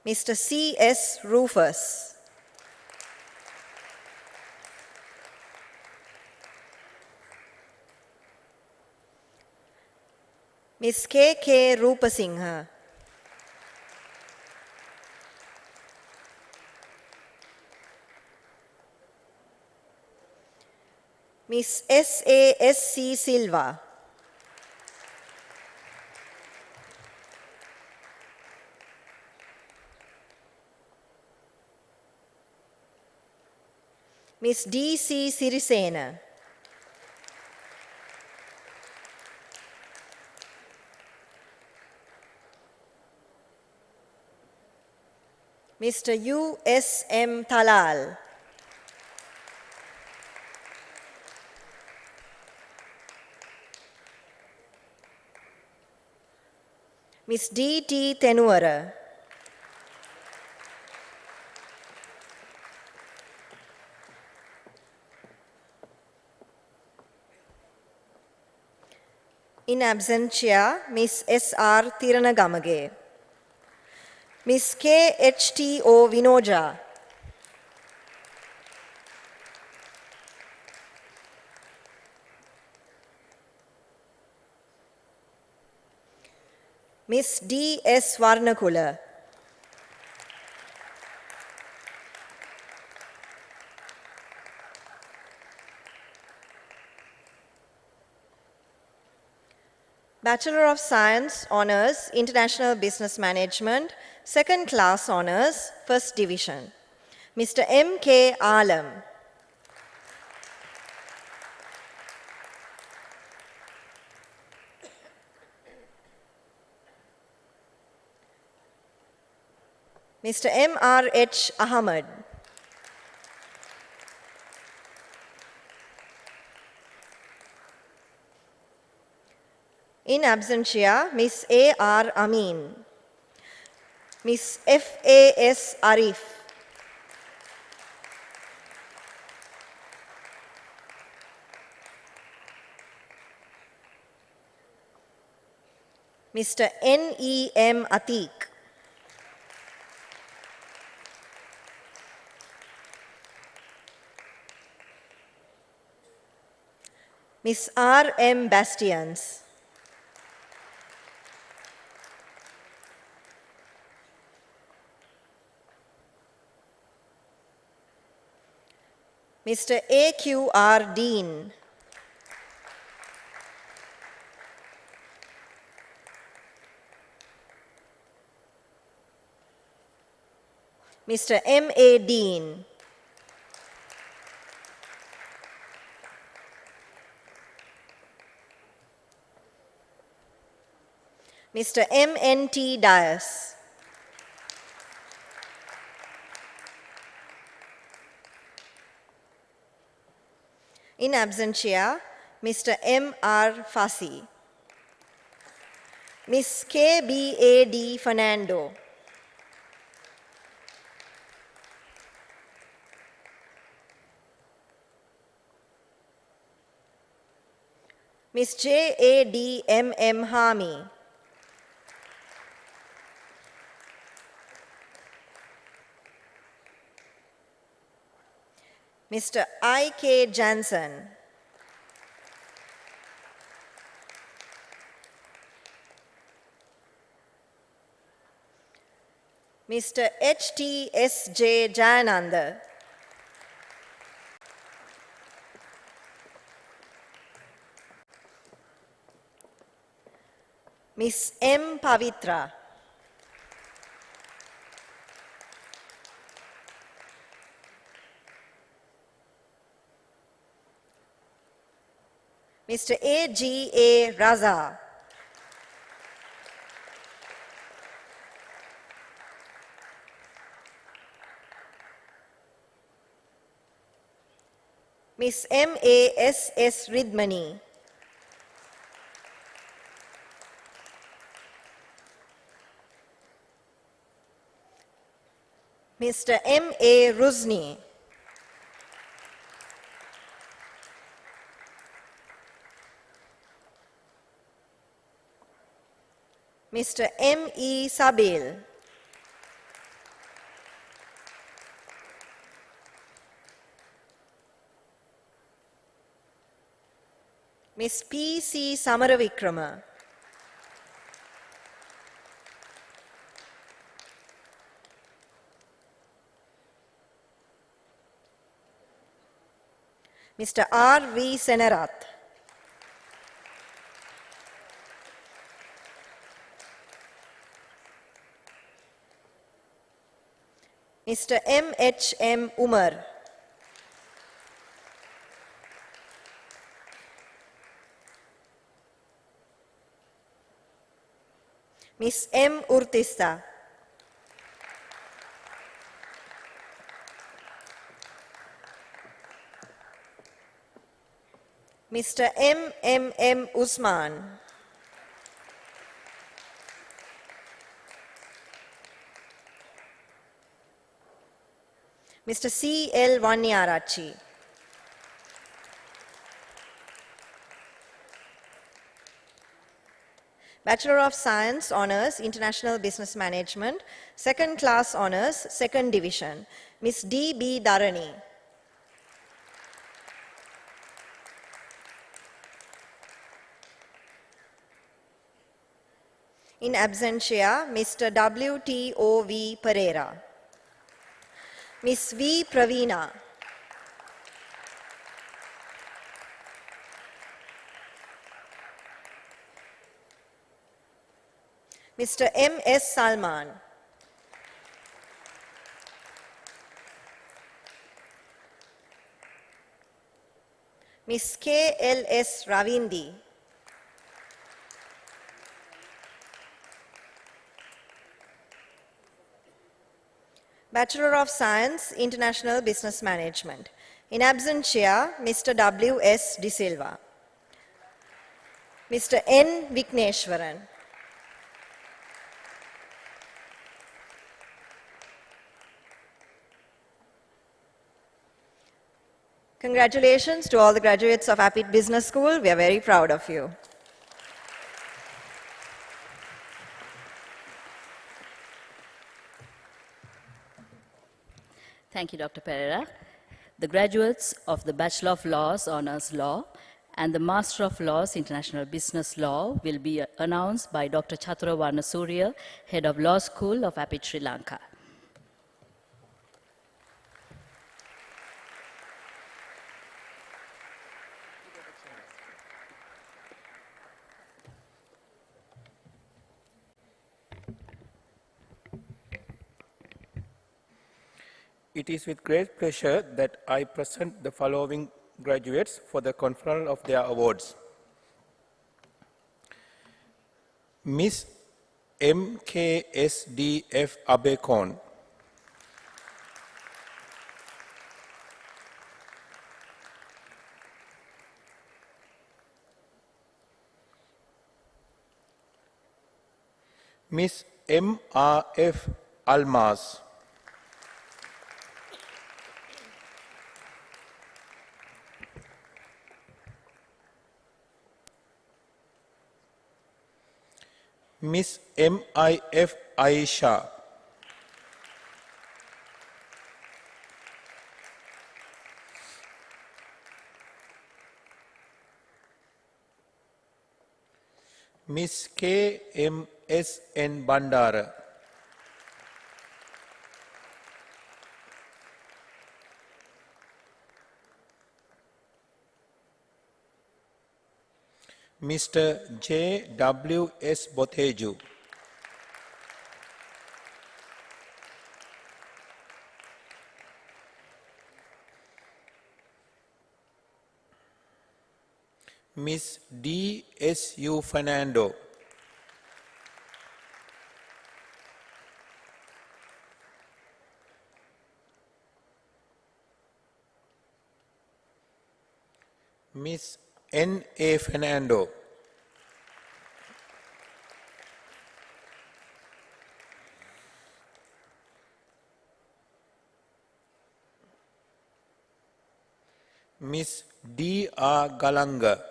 Mr. C.S. Rufus. Ms. K.K. Rupasinghe. Ms. S.A.S.C. Silva. Ms. D.C. Sirisena. Mr. U.S.M. Talal. Ms. D.T. Tenuara. In absentia, Ms. S.R. Tiranagamage. Ms. K.H.T.O. Vinoja. Ms. D.S. Varnakula. Bachelor of Science, Honours, International Business Management, Second Class Honours, First Division. Mr. M.K. Alam. Mr. M.R.H. Ahmad. In absentia, Ms. A.R. Amin. Ms. F.A.S. Arif. Mr. N.E.M. Atiq. Ms. R.M. Bastians. Mr. A.Q.R. Dean. Mr. M.A. Dean. Mr. M.N.T. Dias. In absentia, Mr. M.R. Fasi. Ms. K.B.A.D. Fernando. Ms. J.A.D. M.M. Hami. Mr. I.K. Jansen. Mr. H.T.S.J. Jayananda. Ms. M. Pavitra. Mr. A.G.A. Raza. Ms. M.A.S.S. Ridmani. Mr. M.A. Ruzni. Mr. M.E. Sabil. Ms. P.C. Samaravikrama. Mr. R.V. Senarath. Mr. M.H.M. Umar. Ms. M. Urtista. Mr. M. Usman. Mr. C. L. Vanyarachi. Bachelor of Science, Honours, International Business Management, Second Class Honours, Second Division, Ms. D. B. Dharani. In absentia, Mr. W. T. O. V. Pereira. Ms. V. Praveena. Mr. M. S. Salman. Ms. K. L. S. Ravindi. Bachelor of Science, International Business Management. In absentia, Mr. W. S. De Silva. Mr. N. Vikneshwaran. Congratulations to all the graduates of Apiit Business School. We are very proud of you. Thank you, Dr. Pereira. The graduates of the Bachelor of Laws, Honours Law, and the Master of Laws, International Business Law will be announced by Dr. Chatura Varnasurya, Head of Law School of Apiit Sri Lanka. It is with great pleasure that I present the following graduates for the conferral of their awards. Miss MKSDF Abekon. Miss MRF Almaz. Miss MIF Aisha. Miss KMSN Bandara. Mr. J.W.S. Botheju. Miss D.S.U. Fernando. Miss N.A. Fernando. Miss D.R. Galanga.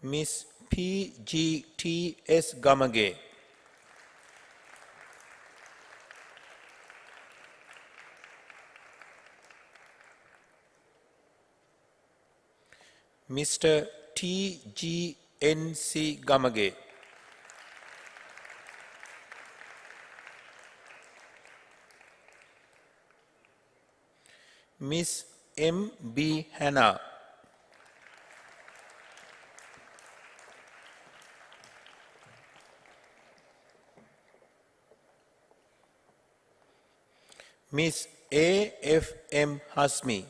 Miss P.G.T.S. Gamage. Mr. T.G.N.C. Gamage, Miss M.B. Hannah, Miss A.F.M. Hasmi,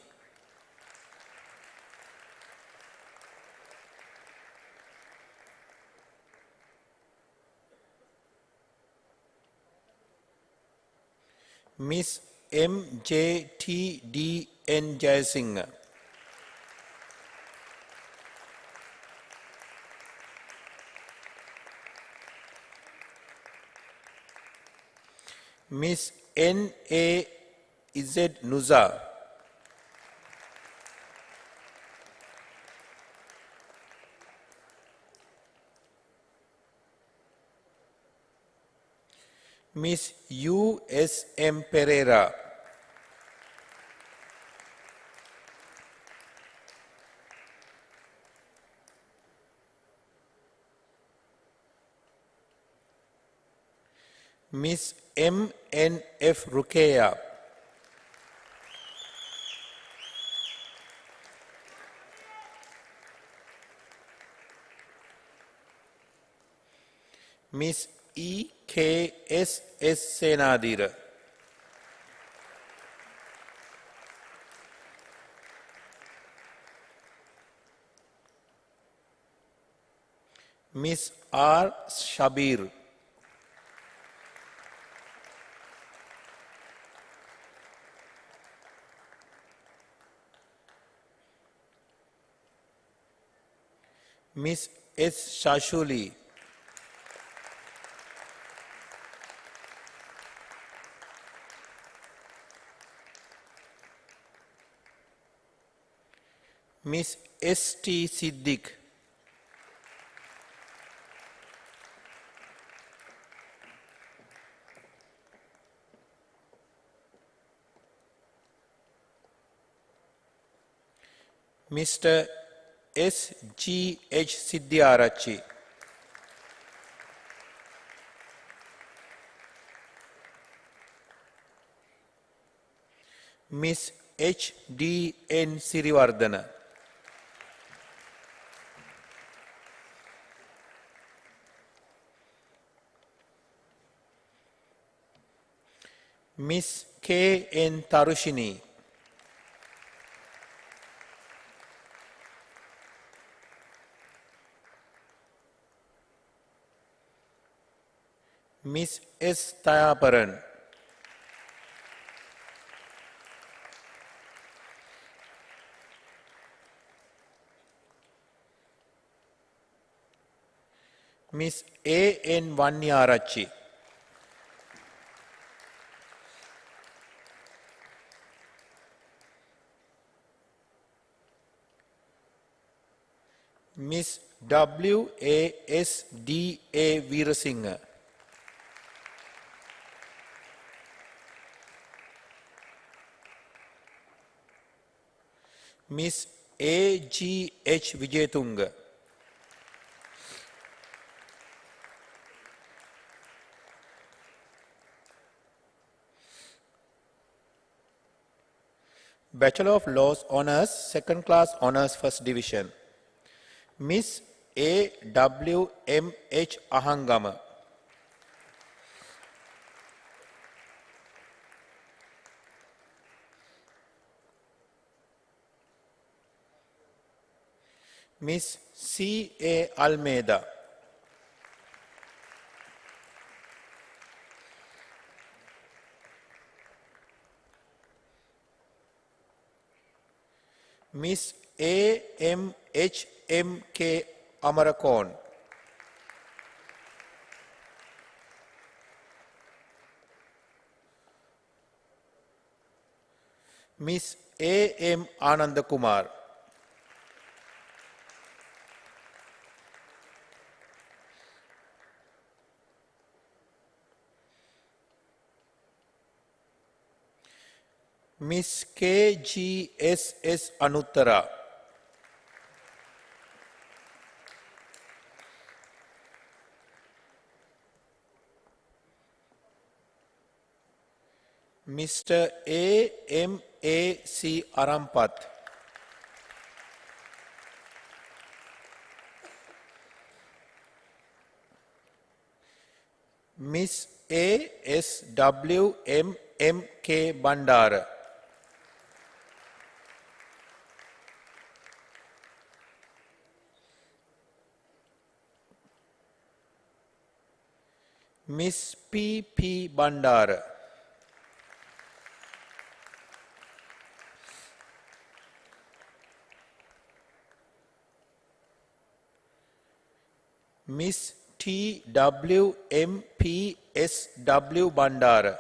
Miss M.J.T.D.N. Jayasinghe, Miss N.A.Z. Nuza, Miss U.S.M. Pereira, Miss M.N.F. Rukeya, Miss E.K.S.S. Senadira, Miss R. Shabir, Miss S. Shashuli, Miss S.T. Siddiq, Mr. S.G.H. Siddhyarachi, Miss H.D.N. Sirivardhana, Miss K.N. Tarushini, Miss S. Tayaparan, Miss A.N. Vanyarachi, Miss W.A.S.D.A. Veerasinghe, Miss A.G.H. Vijayatunga, Bachelor of Laws Honours, Second Class Honours, First Division, Miss A.W.M.H. Ahangama, Miss C.A. Almeida, Miss A.M.H.M.K. Amarakon, Miss A.M. Anandakumar, Miss K.G.S.S. Anuttara, Mr. A.M.A.C. Arampat, Miss A.S.W.M.M.K. Bandara, Miss P.P. Bandara, Miss T.W.M.P.S.W. Bandara,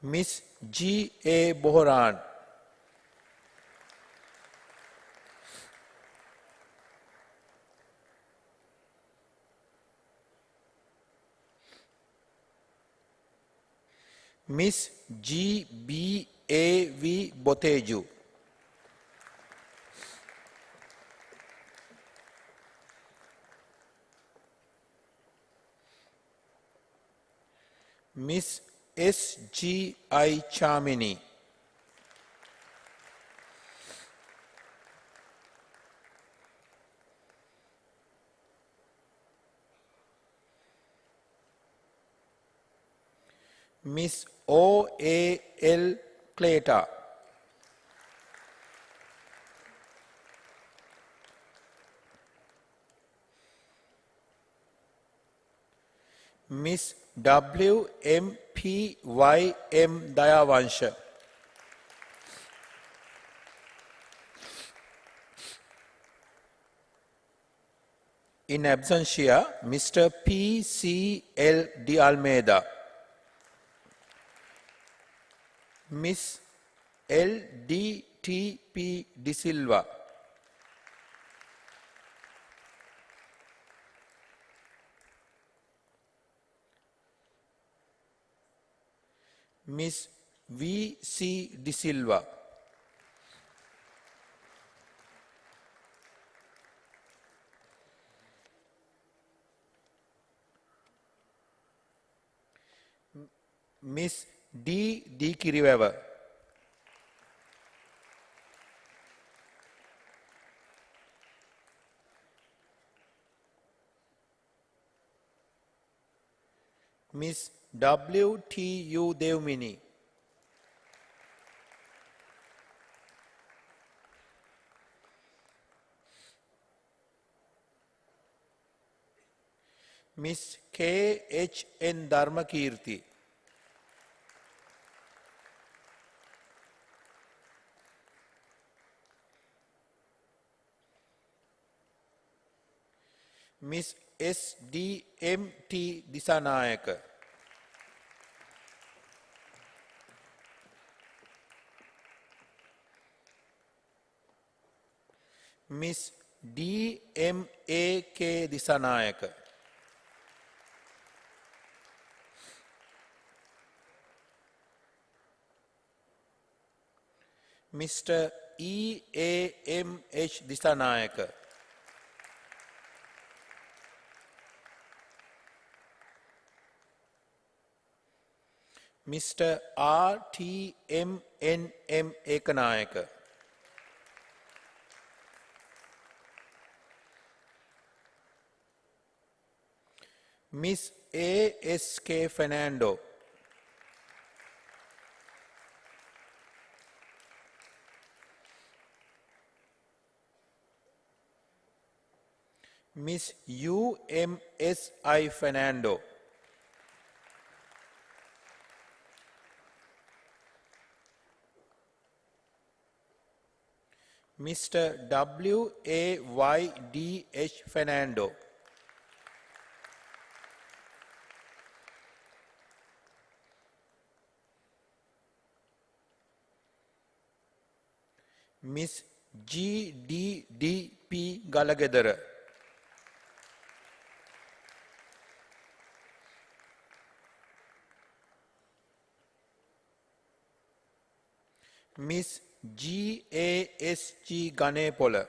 Miss G.A. Bohran, Miss G.B.A.V. Boteju, Miss S.G.I. Chamini, Miss O.A.L. Clayta, Miss W.M.P.Y.M. Dayavansha, in absentia, Mr. P.C.L. De Almeida, Miss L.D.T.P. De Silva, Miss V.C. De Silva, Miss D. Kiriweva, Miss W.T.U. Devmini, Miss K.H.N. Dharmakirti, Miss S.D.M.T. Disanayaka, Miss D.M.A.K. Disanayaka, Mr. E.A.M.H. Disanayaka, Mr. R.T.M.N.M. Ekanayaka, Miss A.S.K. Fernando, Miss U.M.S.I. Fernando, Mr. W.A.Y.D.H. Fernando, Miss G.D.D.P. Galagedara, Miss G.A.S.G. Ganepola,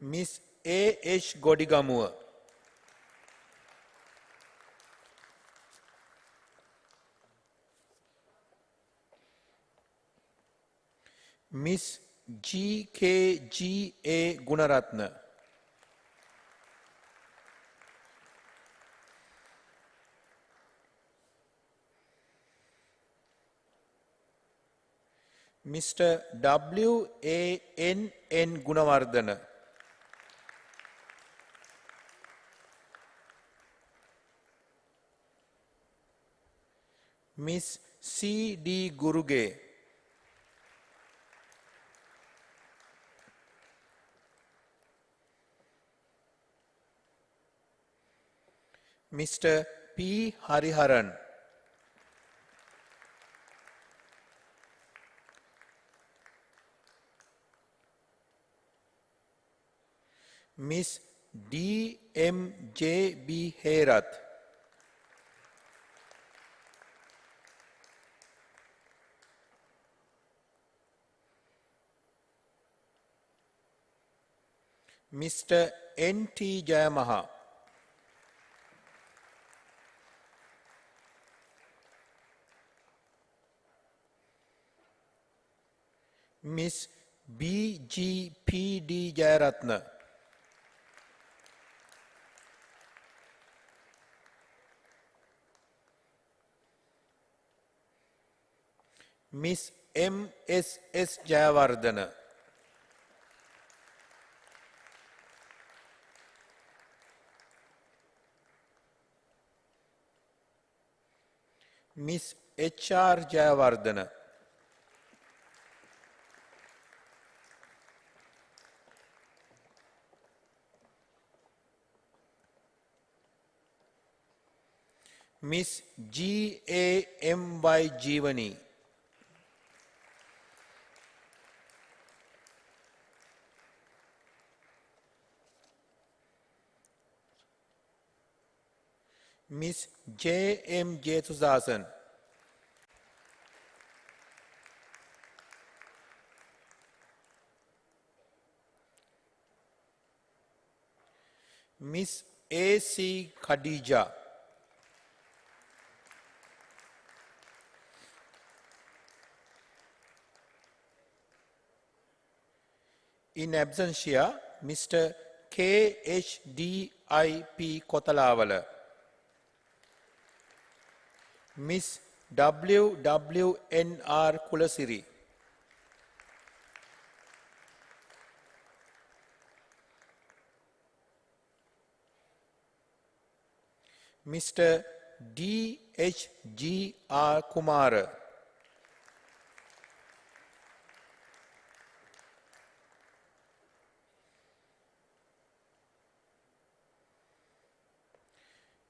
Miss A.H. Godigamuwa, Miss G.K.G.A. Gunaratna, Mr. W.A.N.N. Gunawardana, Miss C.D. Guruge, Mr. P. Hariharan, Miss D.M.J.B. Herath, Mr. N.T. Jayamaha, Miss B.G.P.D. Jayaratna, Miss M.S.S. Jayawardana, Miss H.R. Jayawardana, Miss G.A.M.Y. Jeevani, Miss J.M. Jethudasan, Miss A.C. Khadija, in absentia, Mr. K.H.D.I.P. Kotalavala, Miss W.W.N.R. Kulasiri, Mr. D.H.G.R. Kumara,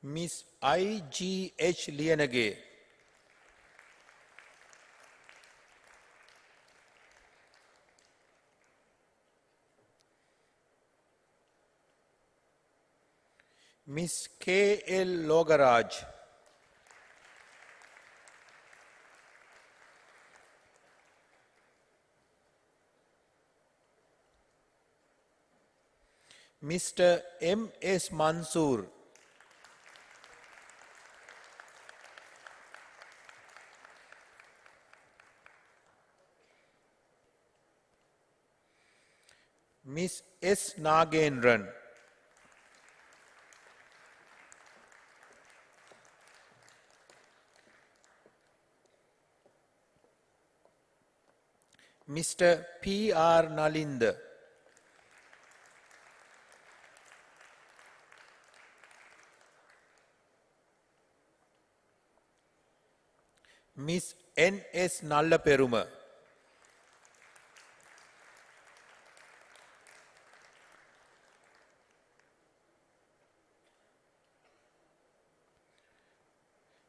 Miss I.G.H. Lianage, Miss K.L. Logaraj, Mr. M.S. Mansoor, Miss S. Nagendran, Mr. P.R. Nalinda, Miss N.S. Nallaperuma,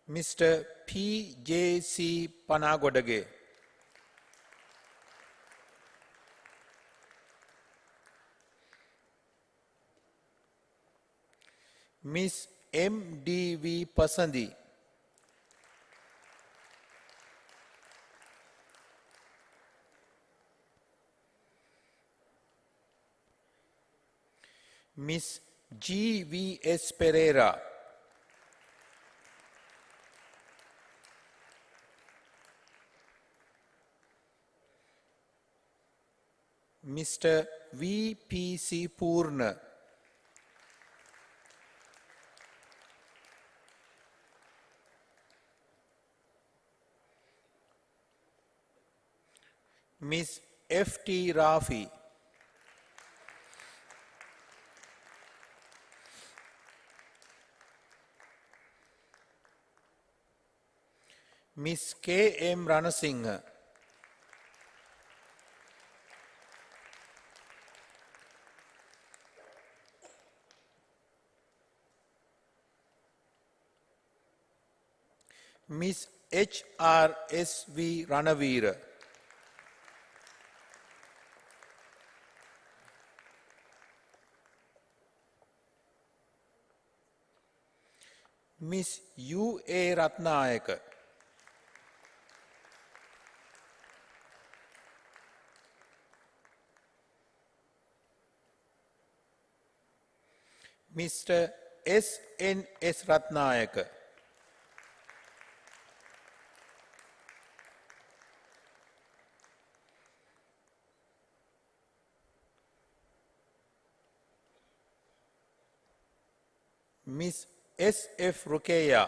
Mr. P.J.C. Panagodage, Miss M.D.V. Pasandi, Miss G.V.S. Pereira, Mr. V.P.C. Purna, Miss F.T. Rafi, Miss K.M. Ranasinghe, Miss H.R.S.V. Ranavira, Miss U.A. Ratnayaka, Mr. S.N.S. Ratnayaka, Miss S.F. Rukeya,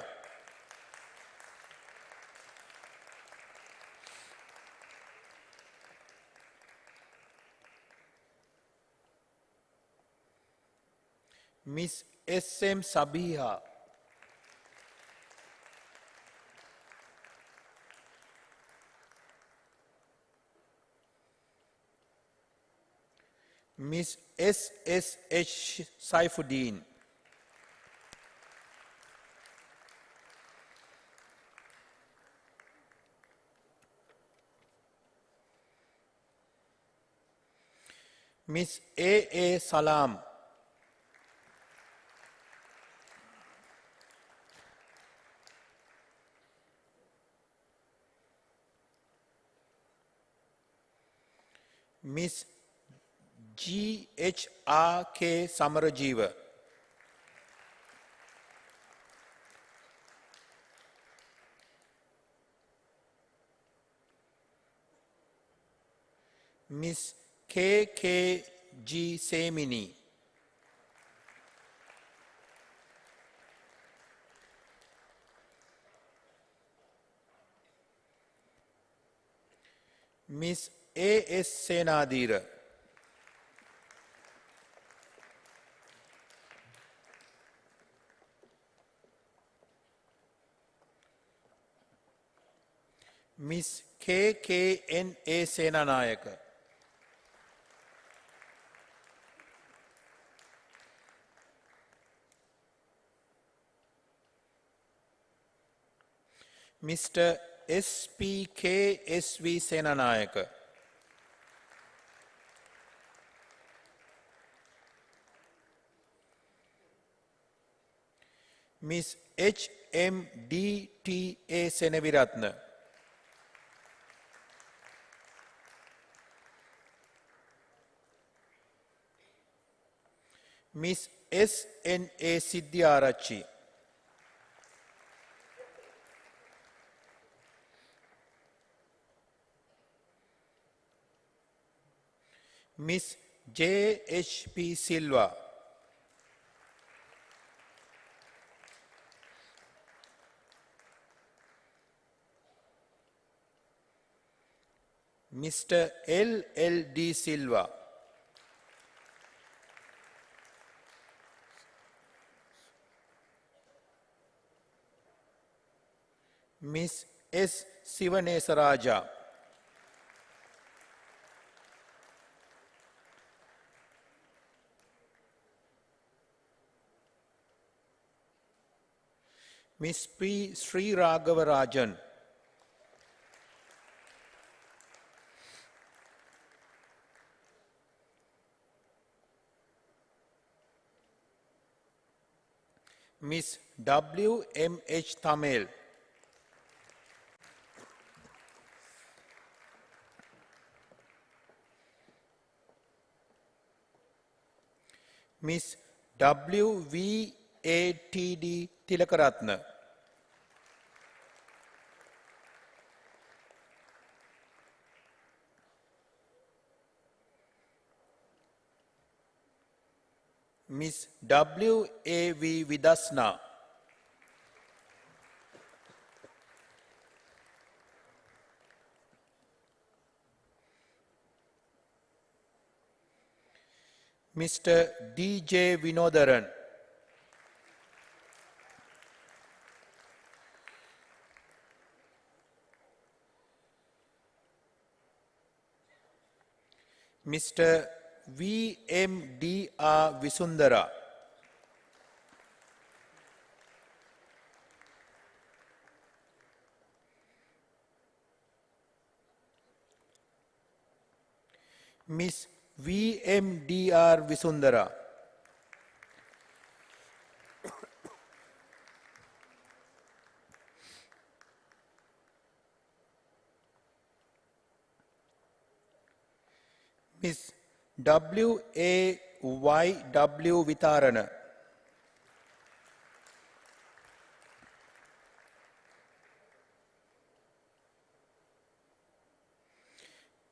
Miss S.M. Sabiha, Miss S.S.H. Saifuddin, Miss A.A. Salam, Miss G.H.R.K. Samarajiva, Miss K.K.G. Semini, Miss A.S. Senadira, Miss K.K.N.A. Senanayaka, Mr. S.P.K.S.V. Senanayaka, Miss H.M.D.T.A. Senaviratna, Miss S.N.A. Siddhyarachi, Miss J.H.P. Silva, Mr. L.L.D. Silva, Miss S. Sivanesaraja, Miss P. Sri Raghava, Miss W.M.H. Tamil, Miss W.V.A.T.D. Tilakaratna. Miss W.A.V. Vidasna. Mr. D.J. Vinodaran. Mr. V.M.D.R. Visundara. Miss V.M.D.R. Visundara. Miss W.A.Y.W. Vitarana.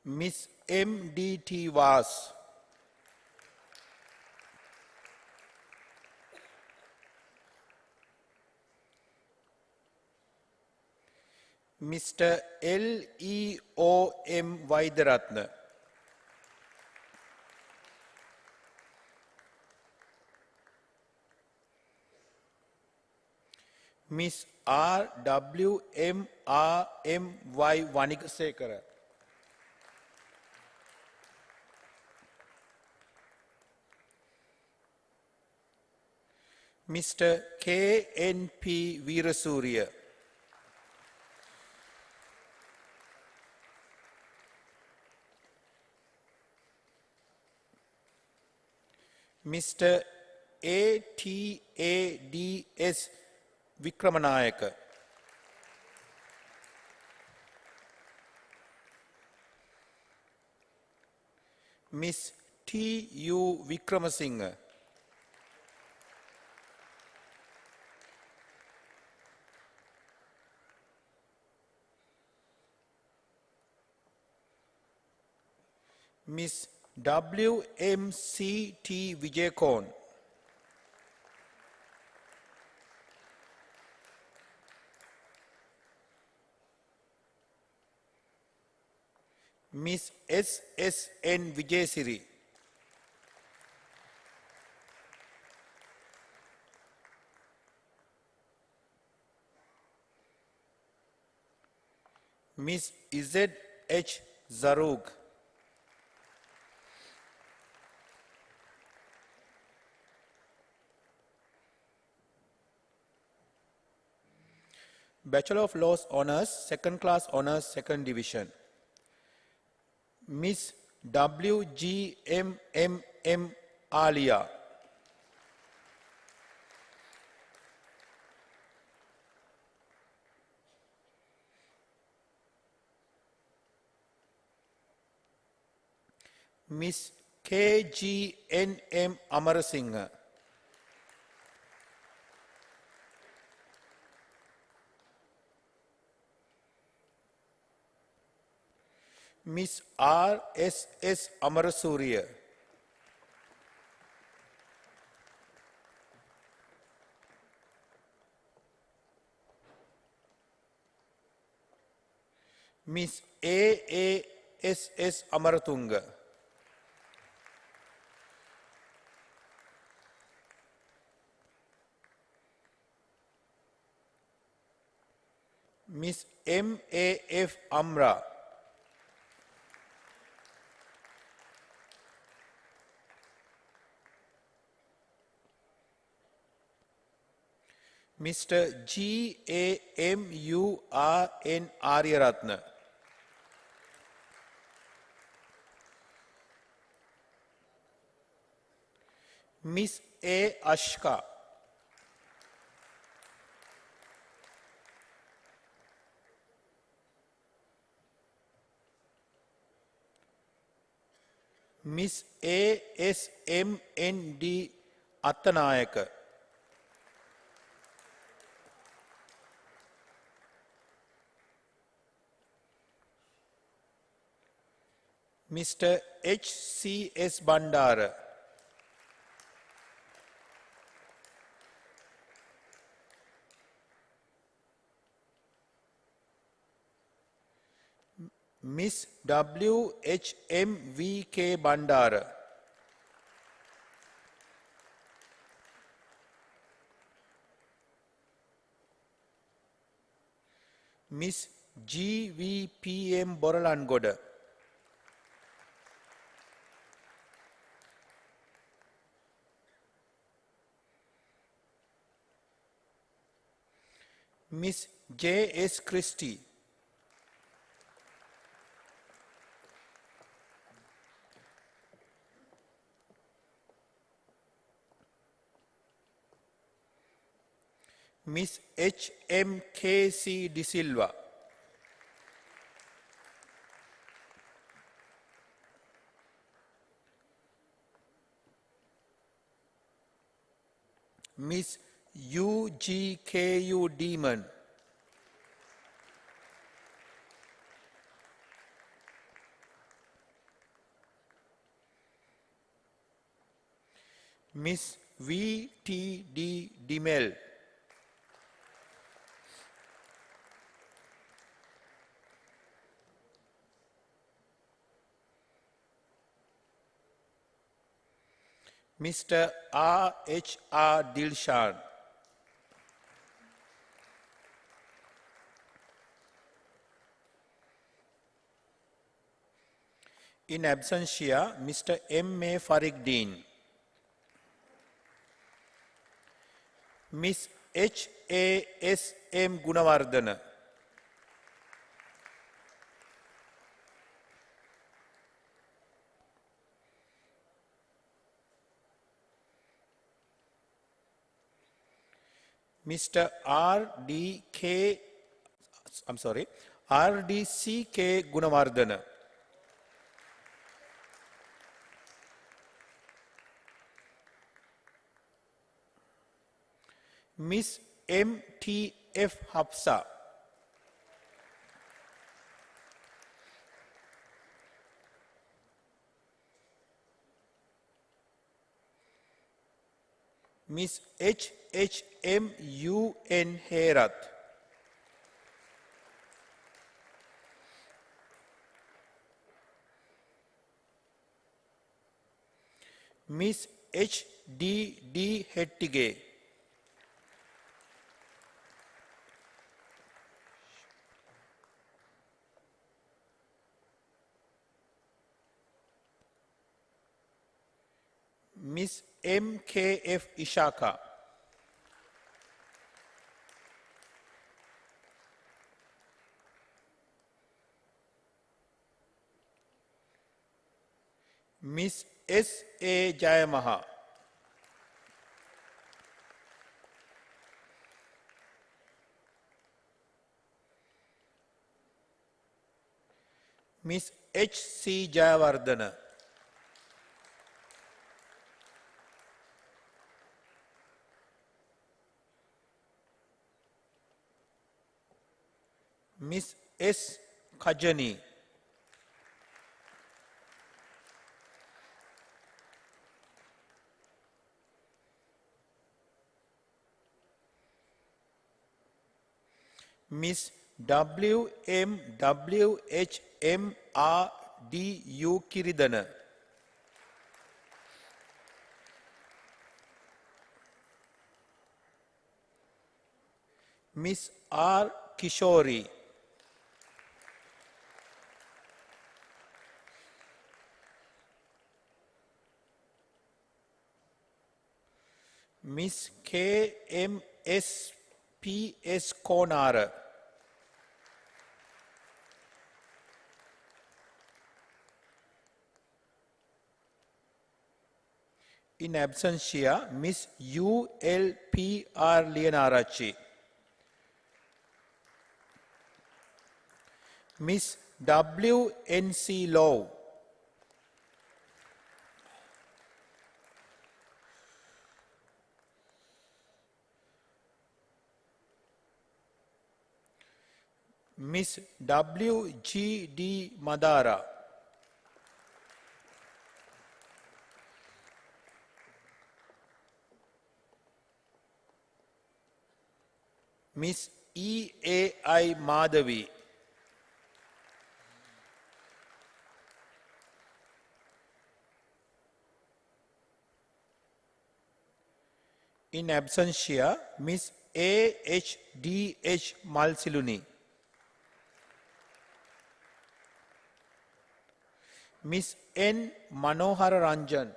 Miss M.D.T. Vas. Mr. L.E.O.M. Vaidaratna. Miss R.W.M.R.M.Y. Vanigasekara. Mr. K.N.P. Veerasuriya. Mr. A.T.A.D.S. Vikramanayaka. Miss T.U. Vikramasinghe. Miss W.M.C.T. Vijayakon. Miss S.S.N. Vijayasiri. Miss Z.H. Zarug. Bachelor of Laws Honours, Second Class Honours, Second Division. Miss W.G.M.M.M. Alia. Miss K.G.N.M. Amarasinghe. Miss R.S.S. Amarasuriya. Miss A.A.S.S. Amaratunga. Miss M.A.F. Amra. Mr. G.A.M.U.R.N. Aryaratna. Miss A. Ashka. Miss A.S.M.N.D. Attanayaka, Mr. H.C.S. Bandara, Miss W.H.M.V.K. Bandara, Miss G.V.P.M. Boralangoda, Miss J.S. Christie, Miss H.M.K.C. De Silva, Miss U.G.K.U. Demon, Miss V.T.D. Dimel, Mr. R.H.R. Dilshan, in absentia, Mr. M.A. Farid Dean, Miss H.A.S.M. Gunawardana, Mr. R.D.C.K. Gunawardana, Miss M.T.F. Hafsa, Miss H.H.M.U.N. Herat, Miss H.D.D. Hettige, Miss M.K.F. Ishaka, Miss S.A. Jayamaha, Miss H.C. Jayawardana, Miss S. Kajani, Miss W.M.W.H.M.R.D.U. Kiridana, Miss R. Kishori, Miss K.M.S.P.S. Konara, in absentia, Miss U.L.P.R. Lianarachi, Miss W.N.C. Low, Miss W.G.D. Madara, Miss E.A.I. Madhavi, in absentia, Miss A.H.D.H. Malsiluni, Miss N. Manohara Ranjan,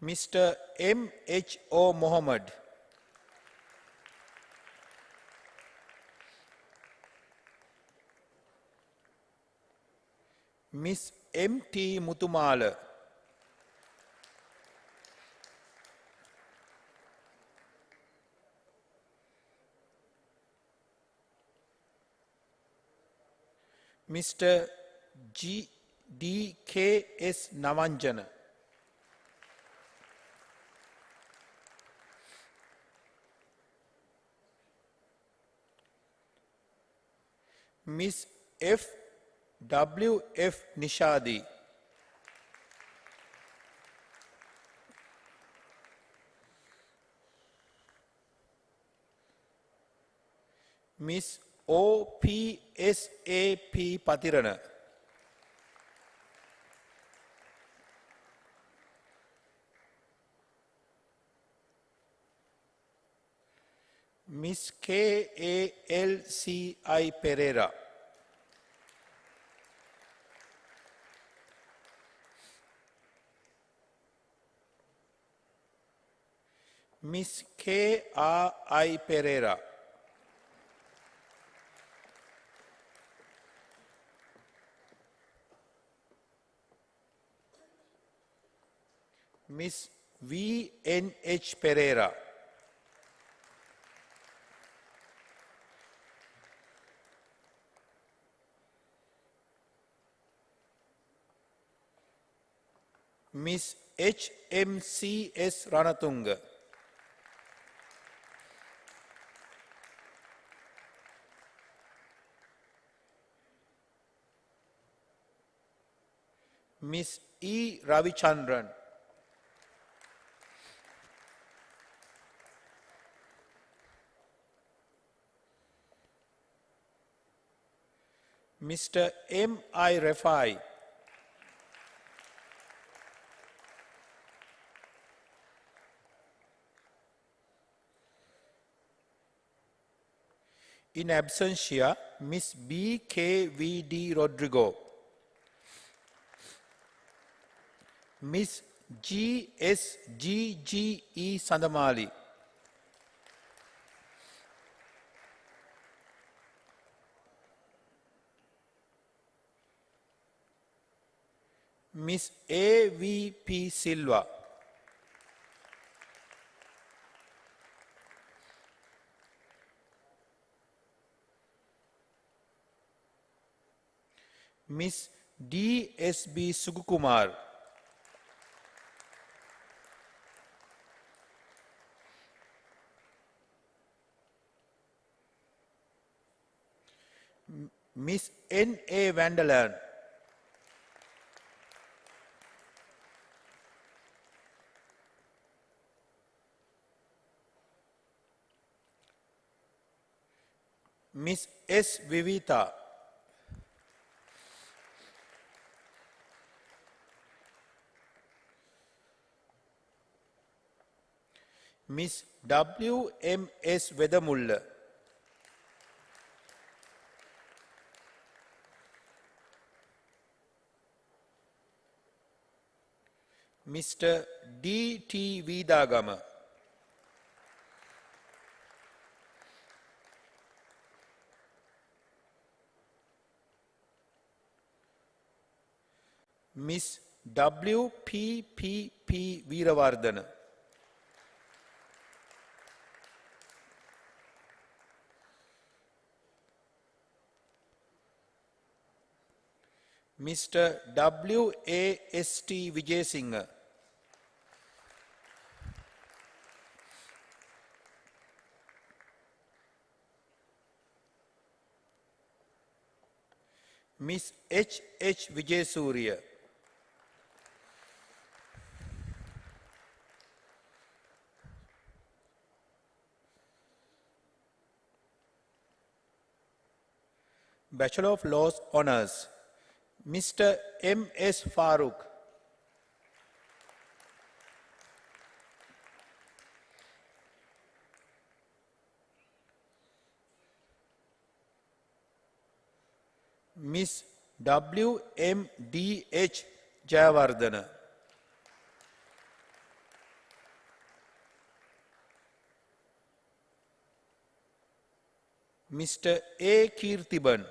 Mr. M.H.O. Mohammed, Miss M.T. Mutumala, Mr. D.K.S. Navanjana, Miss F. W.F. Nishadi, Miss O.P.S.A.P. Patirana, Miss K.A.L.C.I. Pereira, Miss K.R.I. Pereira, Miss V.N.H. Pereira, Miss H.M.C.S. Ranatunga, Miss E. Ravichandran, Mr. M.I. Refai, in absentia, Miss B.K.V.D. Rodrigo, Miss G.S.G.G.E. Sandamali, Miss A.V.P. Silva, Miss D.S.B. Sugukumar, Miss N.A. Vandalan, Miss S. Vivita, Miss W.M.S. Vedamulla, Mr. D.T. Vidagama, Miss W.P.P.P. Veeravardhana, Mr. W.A.S.T. Vijay Singha, Miss H. H. Vijayasuriya. Bachelor of Laws Honours, Mr. M. S. Farooq. Miss W. M. D. H. Jayawardena. Mr. A. Kirtiban.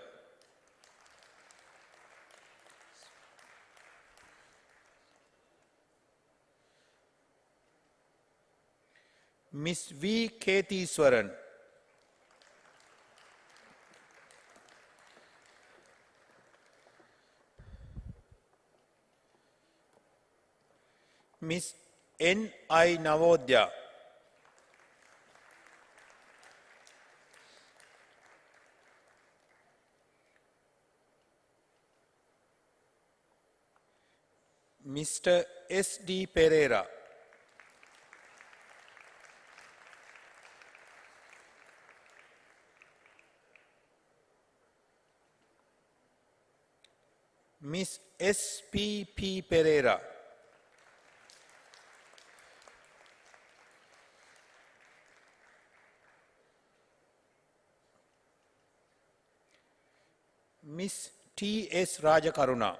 Miss V. Ketheeswaran. Miss N. I. Navodya. Mr. S. D. Pereira. Miss S. P. P. Pereira. Miss T. S. Rajakaruna.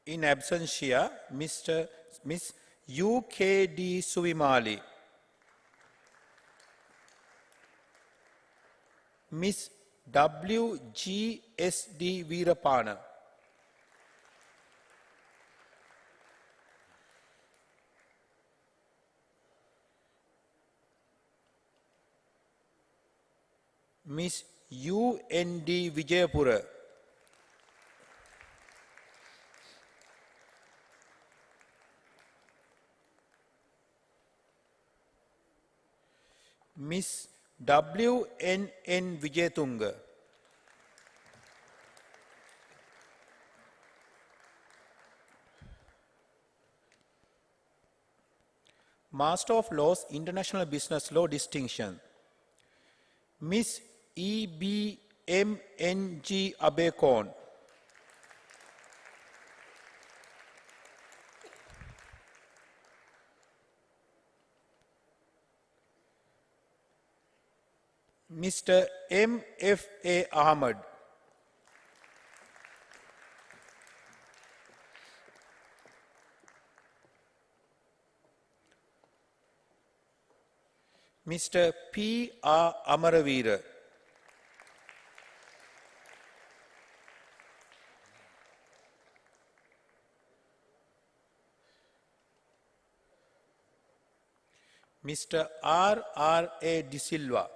In absentia, Miss U. K. D. Suvimali. Miss W. G. S. D. Veerapana. Miss U. N. D. Vijayapura. Miss W. N. N. Vijayatunga. Master of Laws, International Business Law Distinction, Miss E. B. M. N. G. Abekon. Mr. M. F. A. Ahmad. Mr. P. R. Amaraveera. Mr. R. R. A. De Silva.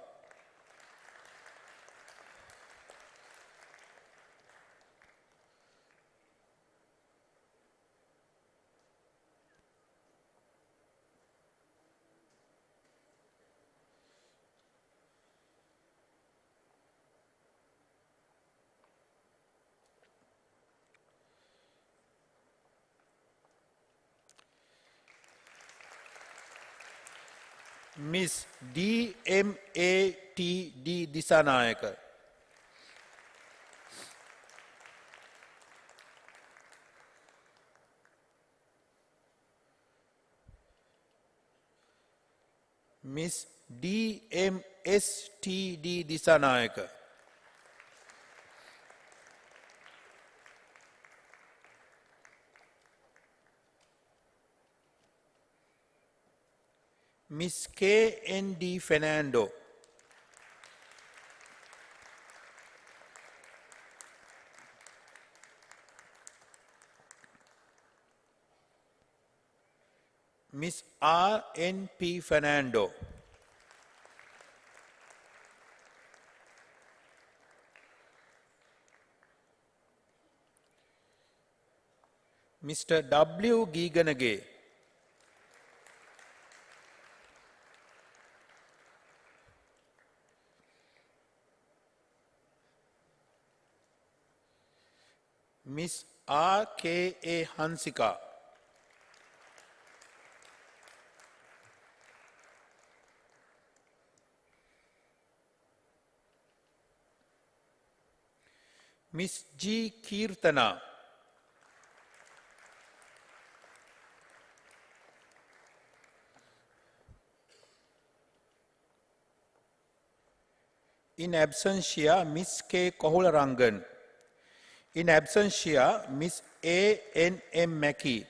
Miss D. M. A. T. D. Disanayaka. Miss D. M. S. T. D. Disanayaka. Miss K. N. D. Fernando. Miss R. N. P. Fernando. Mr. W. Giganage. Miss R.K.A. Hansika. Miss G. Kirtana. In absentia, Miss K. Kohularangan. In absentia, Miss A. N. M. Mackey.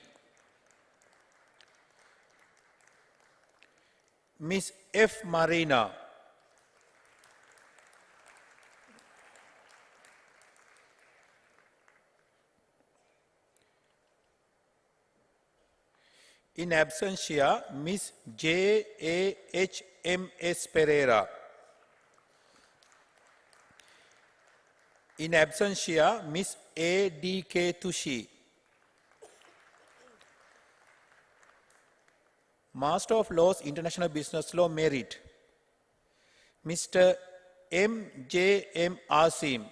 Miss F. Marina. In absentia, Miss J. A. H. M. S. Pereira. In absentia, Miss A. D. K. Tushi. Master of Laws, International Business Law, Merit. Mr. M. J. M. Asim.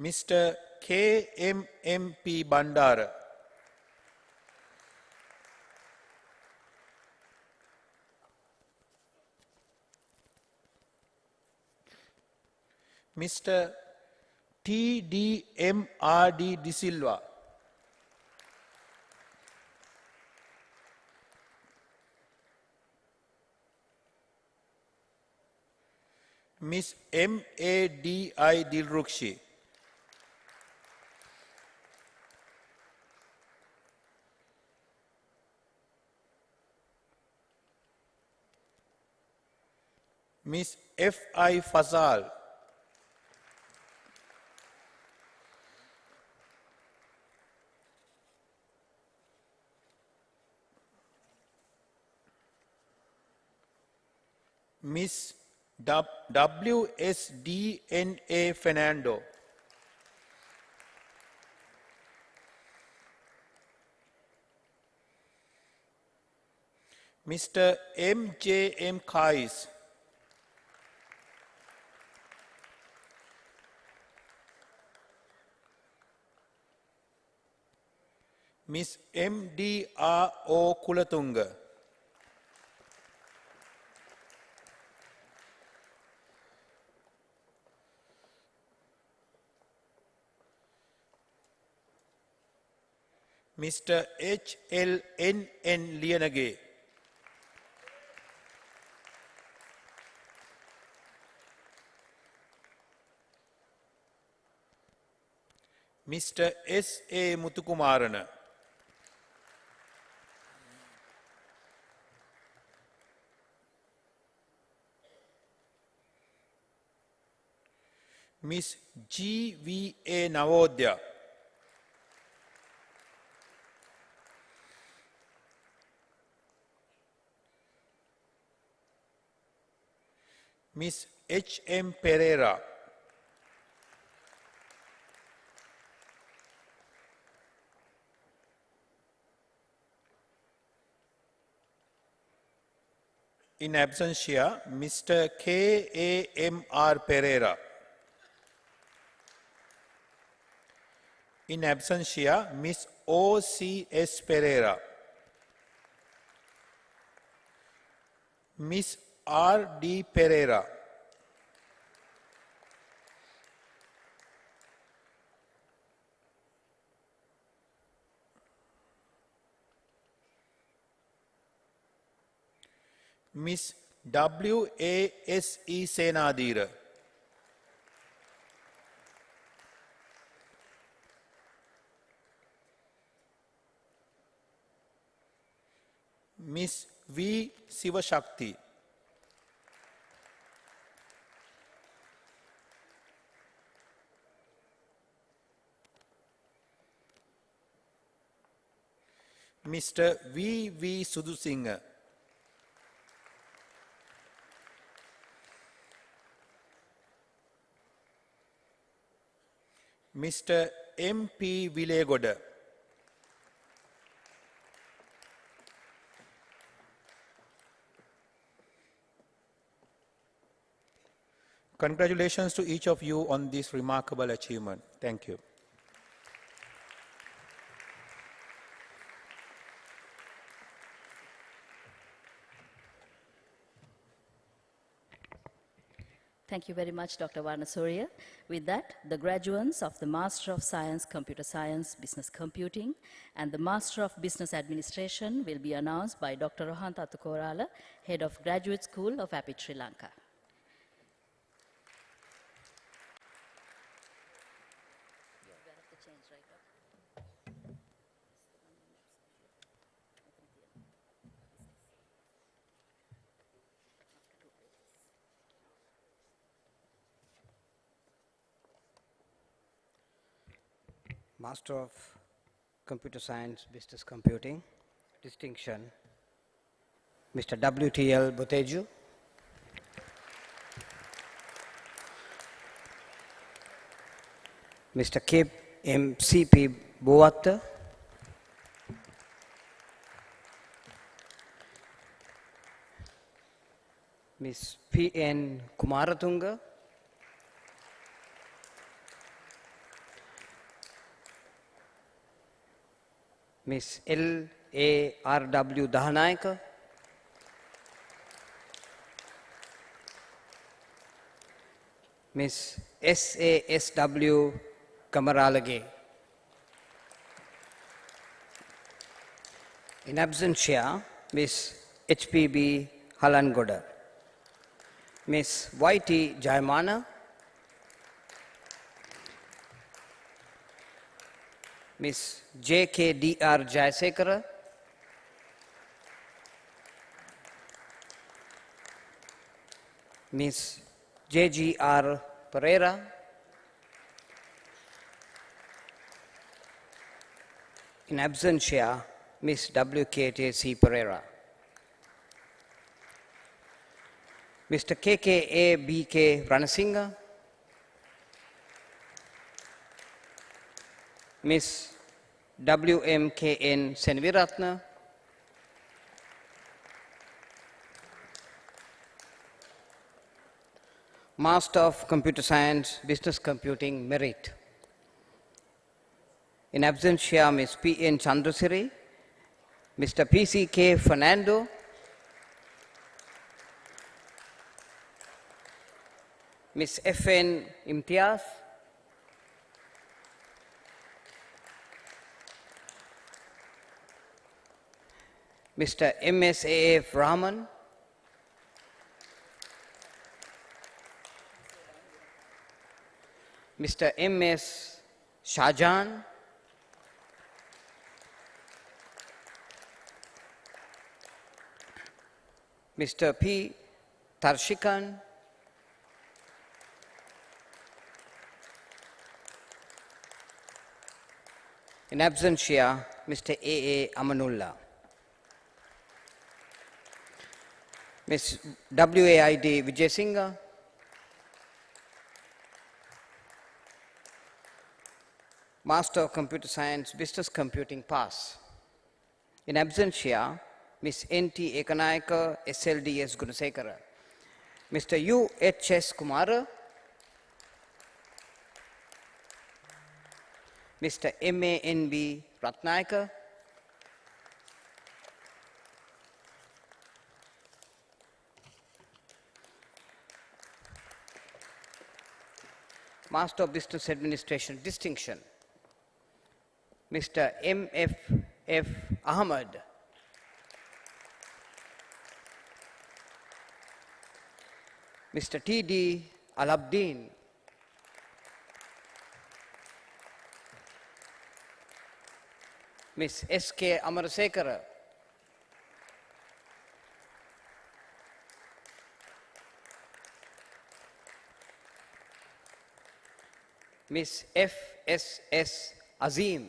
Mr. K. M. M. P. Bandara. Mr. T. D. M. R. D. De Silva. Miss M. A. D. I. Dilrukshi. Miss F. I. Fazal. Miss W. S. D. N. A. Fernando. Mr. M. J. M. Kais. Miss M. D. R. O. Kulatunga. Mr. H. L. N. N. Lianage. Mr. S. A. Muthukumarana. Miss G. V. A. Navodya. Miss H. M. Pereira. In absentia, Mr. K. A. M. R. Pereira. In absentia, Miss O. C. S. Pereira. Miss R. D. Pereira. Miss W. A. S. E. Senadira. Miss V. Sivashakti. Mr. V. V. Sudhusinga. Mr. M. P. Vilegoda. Congratulations to each of you on this remarkable achievement. Thank you. Thank you very much, Dr. Varnasurya. With that, the graduates of the Master of Science, Computer Science, Business Computing, and the Master of Business Administration will be announced by Dr. Rohan Tatukorala, Head of Graduate School of Apiit, Sri Lanka. Master of Computer Science, Business Computing, distinction, Mr. W.T.L. Boteju, Mr. K.M.C.P. Bowatta, Ms. P.N. Kumaratunga, Ms. L.A.R.W. Dahanayaka, Ms. S.A.S.W. Kamaralage. In absentia, Ms. H.P.B. Halangoda, Ms. Y.T. Jaimana, Ms. J.K.D.R. Jayasekara, Ms. J.G.R. Pereira, in absentia, Ms. W.K.T.C. Pereira, Mr. K.K.A.B.K. Ranasinghe, Ms. W.M.K.N. Senviratna, Master of Computer Science, Business Computing, Merit. In absentia, Ms. P.N. Chandrasiri, Mr. P.C.K. Fernando, Ms. F.N. Imtiaz, Mr. M.S.A.F. Rahman, Mr. M.S. Shahjahan, Mr. P. Tarshikan, in absentia, Mr. A.A. Amanullah, Ms. W.A.I.D. Vijayasinghe, Master of Computer Science, Business Computing, Pass. In absentia, Ms. N.T. Ekanayaka, SLDS Gunasekara, Mr. U.H.S. Kumara, Mr. M.A.N.B. Ratnayaka, Master of Business Administration, distinction, Mr. M.F.F. Ahmad, Mr. T.D. Alabdin, Ms. S.K. Amarasekara, Ms. F.S.S. Azim,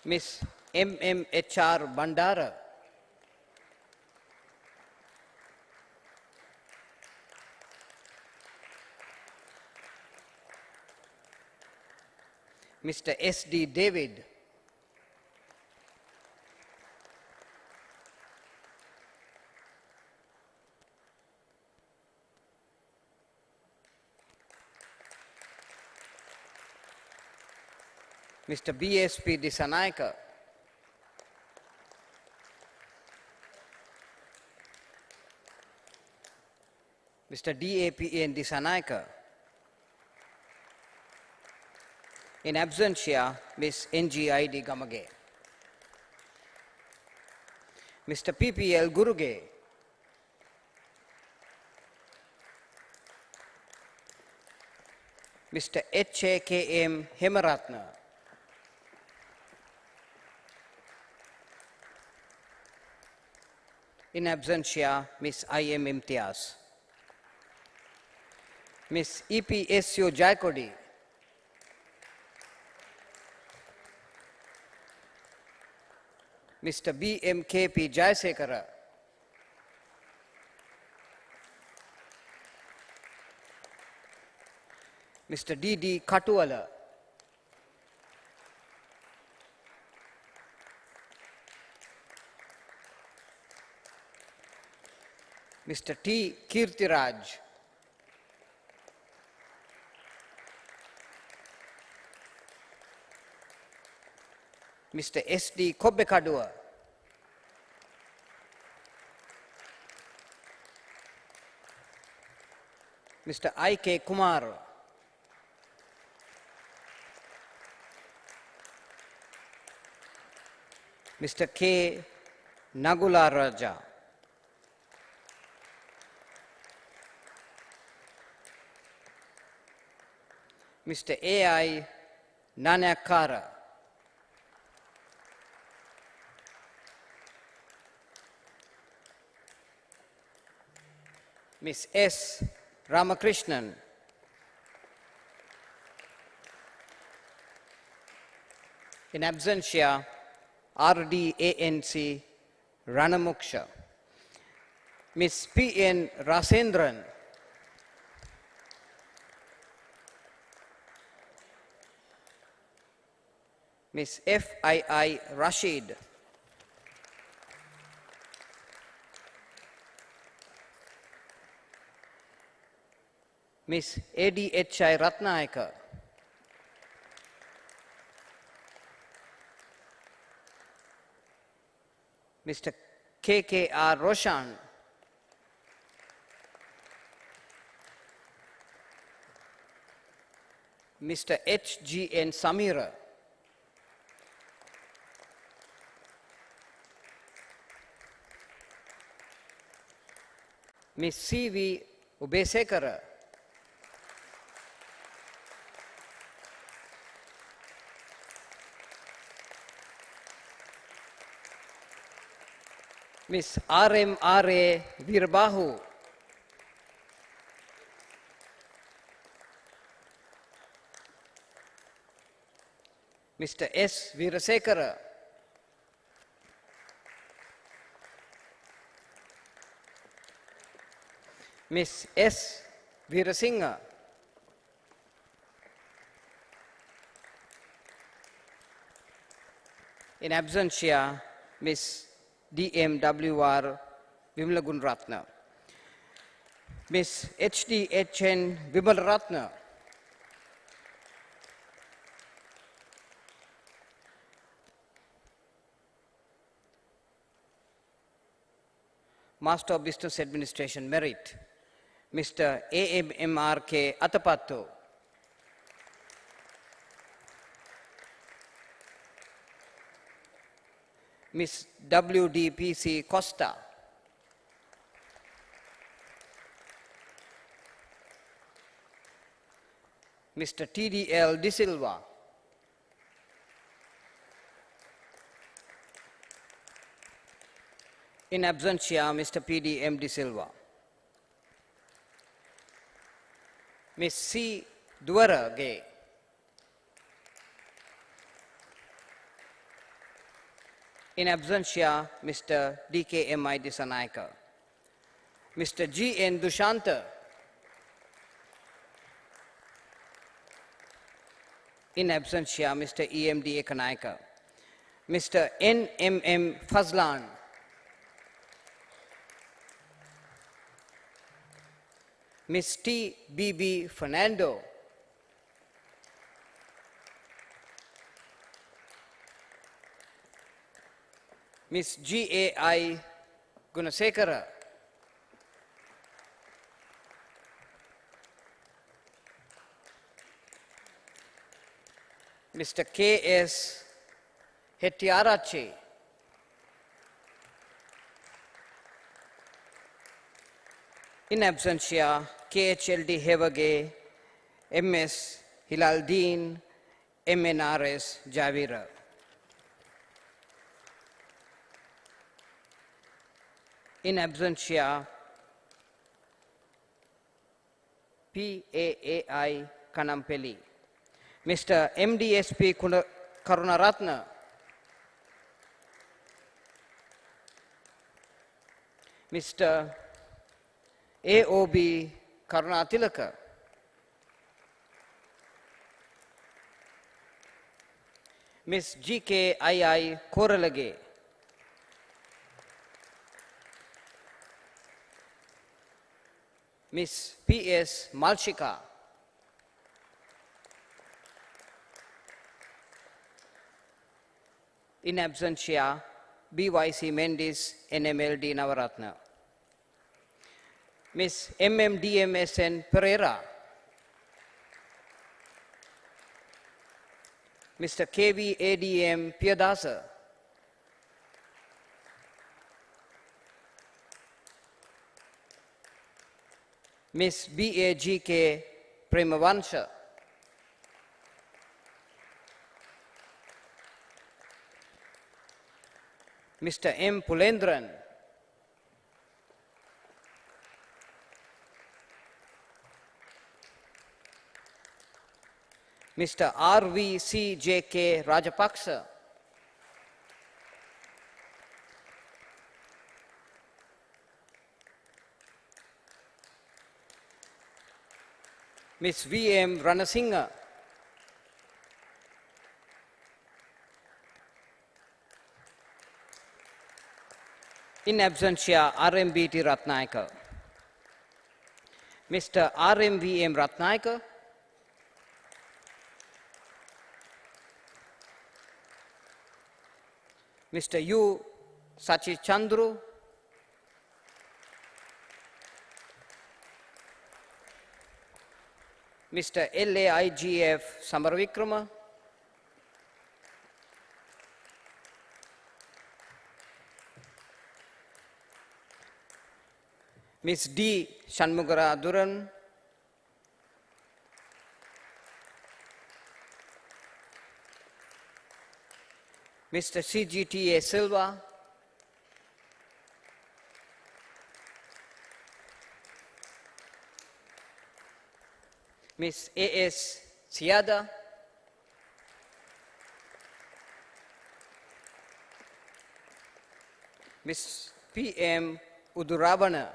Ms. M.M.H.R. Bandara, Mr. S.D. David, Mr. B.S.P. Disanaika, Mr. D.A.P.N. Disanaika. In absentia, Ms. N.G.I.D. Gamage. Mr. P.P.L. Guruge. Mr. H.A.K.M. Hemaratna. In absentia, Ms. I.M. Imtiaz. Ms. E.P.S.U. Jaikodi. Mr. B.M.K.P. Jayasekara. Mr. D.D. Katuala. Mr. T. Kirtiraj. Mr. S.D. Kobbekadua. Mr. I.K. Kumar. Mr. K. Nagula Raja. Mr. A.I. Nanakara. Ms. S. Ramakrishnan. In absentia, RDANC Ranamuksha. Ms. P.N. Rasendran. Ms. F.I.I. Rashid. Ms. A.D.H.I. Ratnayaka. Mr. K.K.R. Roshan. Mr. H.G.N. Samira. Ms. C.V. Ubesekara. Ms. R.M.R.A. Virbahu. Mr. S. Virasekara. Ms. S. Virasingha. In absentia, Ms. D.M.W.R. Vimlagun Ratna. Ms. H.D.H.N. Vimal Ratna. Master of Business Administration Merit, Mr. A.M.M.R.K. Atapattu. Ms. W.D.P.C. Costa. Mr. T.D.L. De Silva. In absentia, Mr. P.D.M. De Silva. Ms. C. Dwara Gay. In absentia, Mr. D.K.M.I. Disanaika. Mr. G.N. Dushanta. In absentia, Mr. E.M.D. Ekanaika. Mr. N.M.M. Fazlan. Ms. T.B.B. Fernando. Ms. G.A.I. Gunasekara, Mr. K.S. Hettiarache, in absentia, KHLD Hevage, MS Hilaldeen, MNRS Javira. In absentia, PAAI Kanampeli. Mr. MDSP Karunaratna, Mr. AOB Karunatilaka, Ms. GKII Koralage, Ms. PS Malshika, in absentia, BYC Mendis, NMLD Navaratna. Ms. MMDMSN Pereira, Mr. KVADM Piyadasa, Ms. BAGK Premavansha, Mr. M. Pulendran, Mr. RVCJK Rajapaksa, Ms. VM Ranasinghe, in absentia RMBT Ratnaika, Mr. RMVM Ratnaika, Mr. U. Sachi Chandru, Mr. LAIGF Samarvikrama, Ms. D. Shanmugara Duran, Mr. CGTA Silva, Ms. A.S. Siada, Ms. P.M. Uduravana,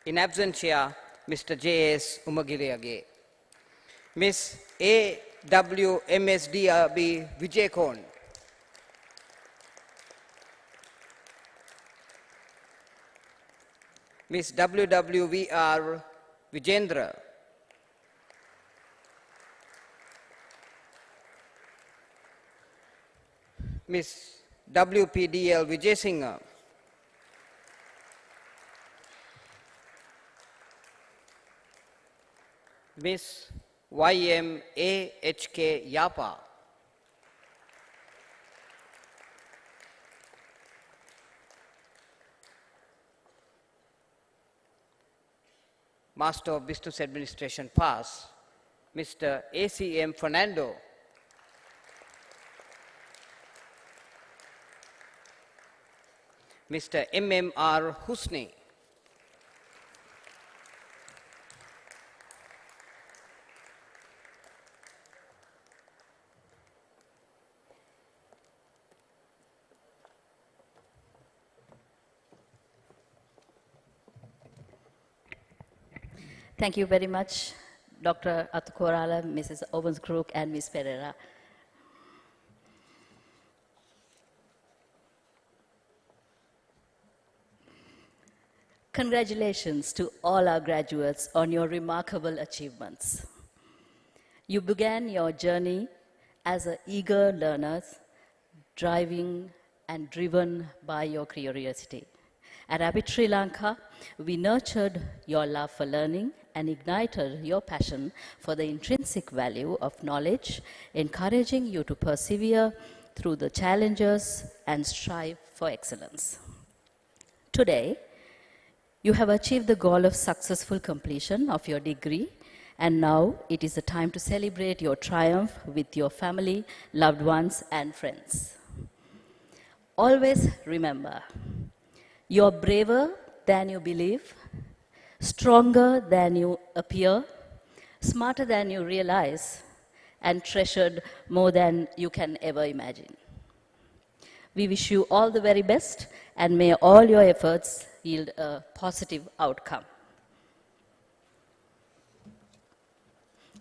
in absentia, Mr. J.S. Umagiriage, Ms. A.W. MSDRB Vijayakon, Ms. WWVR Vijendra, Ms. WPDL Vijayasinghe, Ms. YMAHK Yapa, Master of Business Administration Pass, Mr. ACM Fernando, Mr. MMR Husni, Thank you very much, Dr. Atukorala, Mrs. Owens-Crook, and Ms. Pereira. Congratulations to all our graduates on your remarkable achievements. You began your journey as an eager learner, driving and driven by your curiosity. At Apiit Sri Lanka, we nurtured your love for learning and ignited your passion for the intrinsic value of knowledge, encouraging you to persevere through the challenges and strive for excellence. Today, you have achieved the goal of successful completion of your degree, and now it is the time to celebrate your triumph with your family, loved ones, and friends. Always remember, you're braver than you believe, stronger than you appear, smarter than you realize, and treasured more than you can ever imagine. We wish you all the very best, and may all your efforts yield a positive outcome.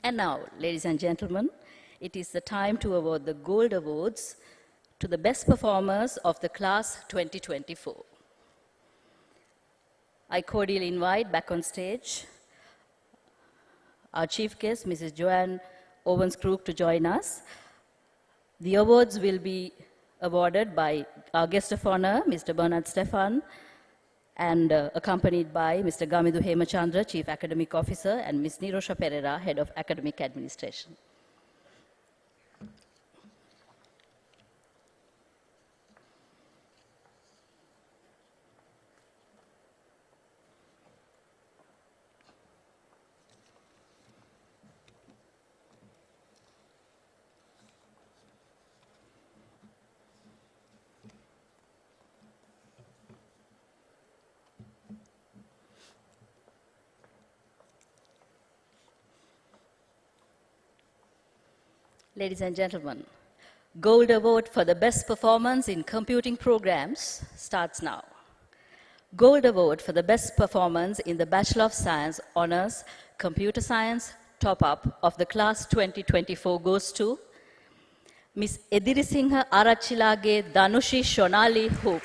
And now, ladies and gentlemen, it is the time to award the Gold Awards to the best performers of the class 2024. I cordially invite back on stage our chief guest, Mrs. Joanne Owens-Crook, to join us. The awards will be awarded by our guest of honor, Mr. Bernard Stefan, and accompanied by Mr. Gamidu Hemachandra, Chief Academic Officer, and Ms. Nirosha Pereira, Head of Academic Administration. Ladies and gentlemen, Gold Award for the Best Performance in Computing Programs starts now. Gold Award for the Best Performance in the Bachelor of Science Honours Computer Science Top-Up of the Class 2024 goes to Ms. Edirisingha Arachilage Danushi Shonali Hoop.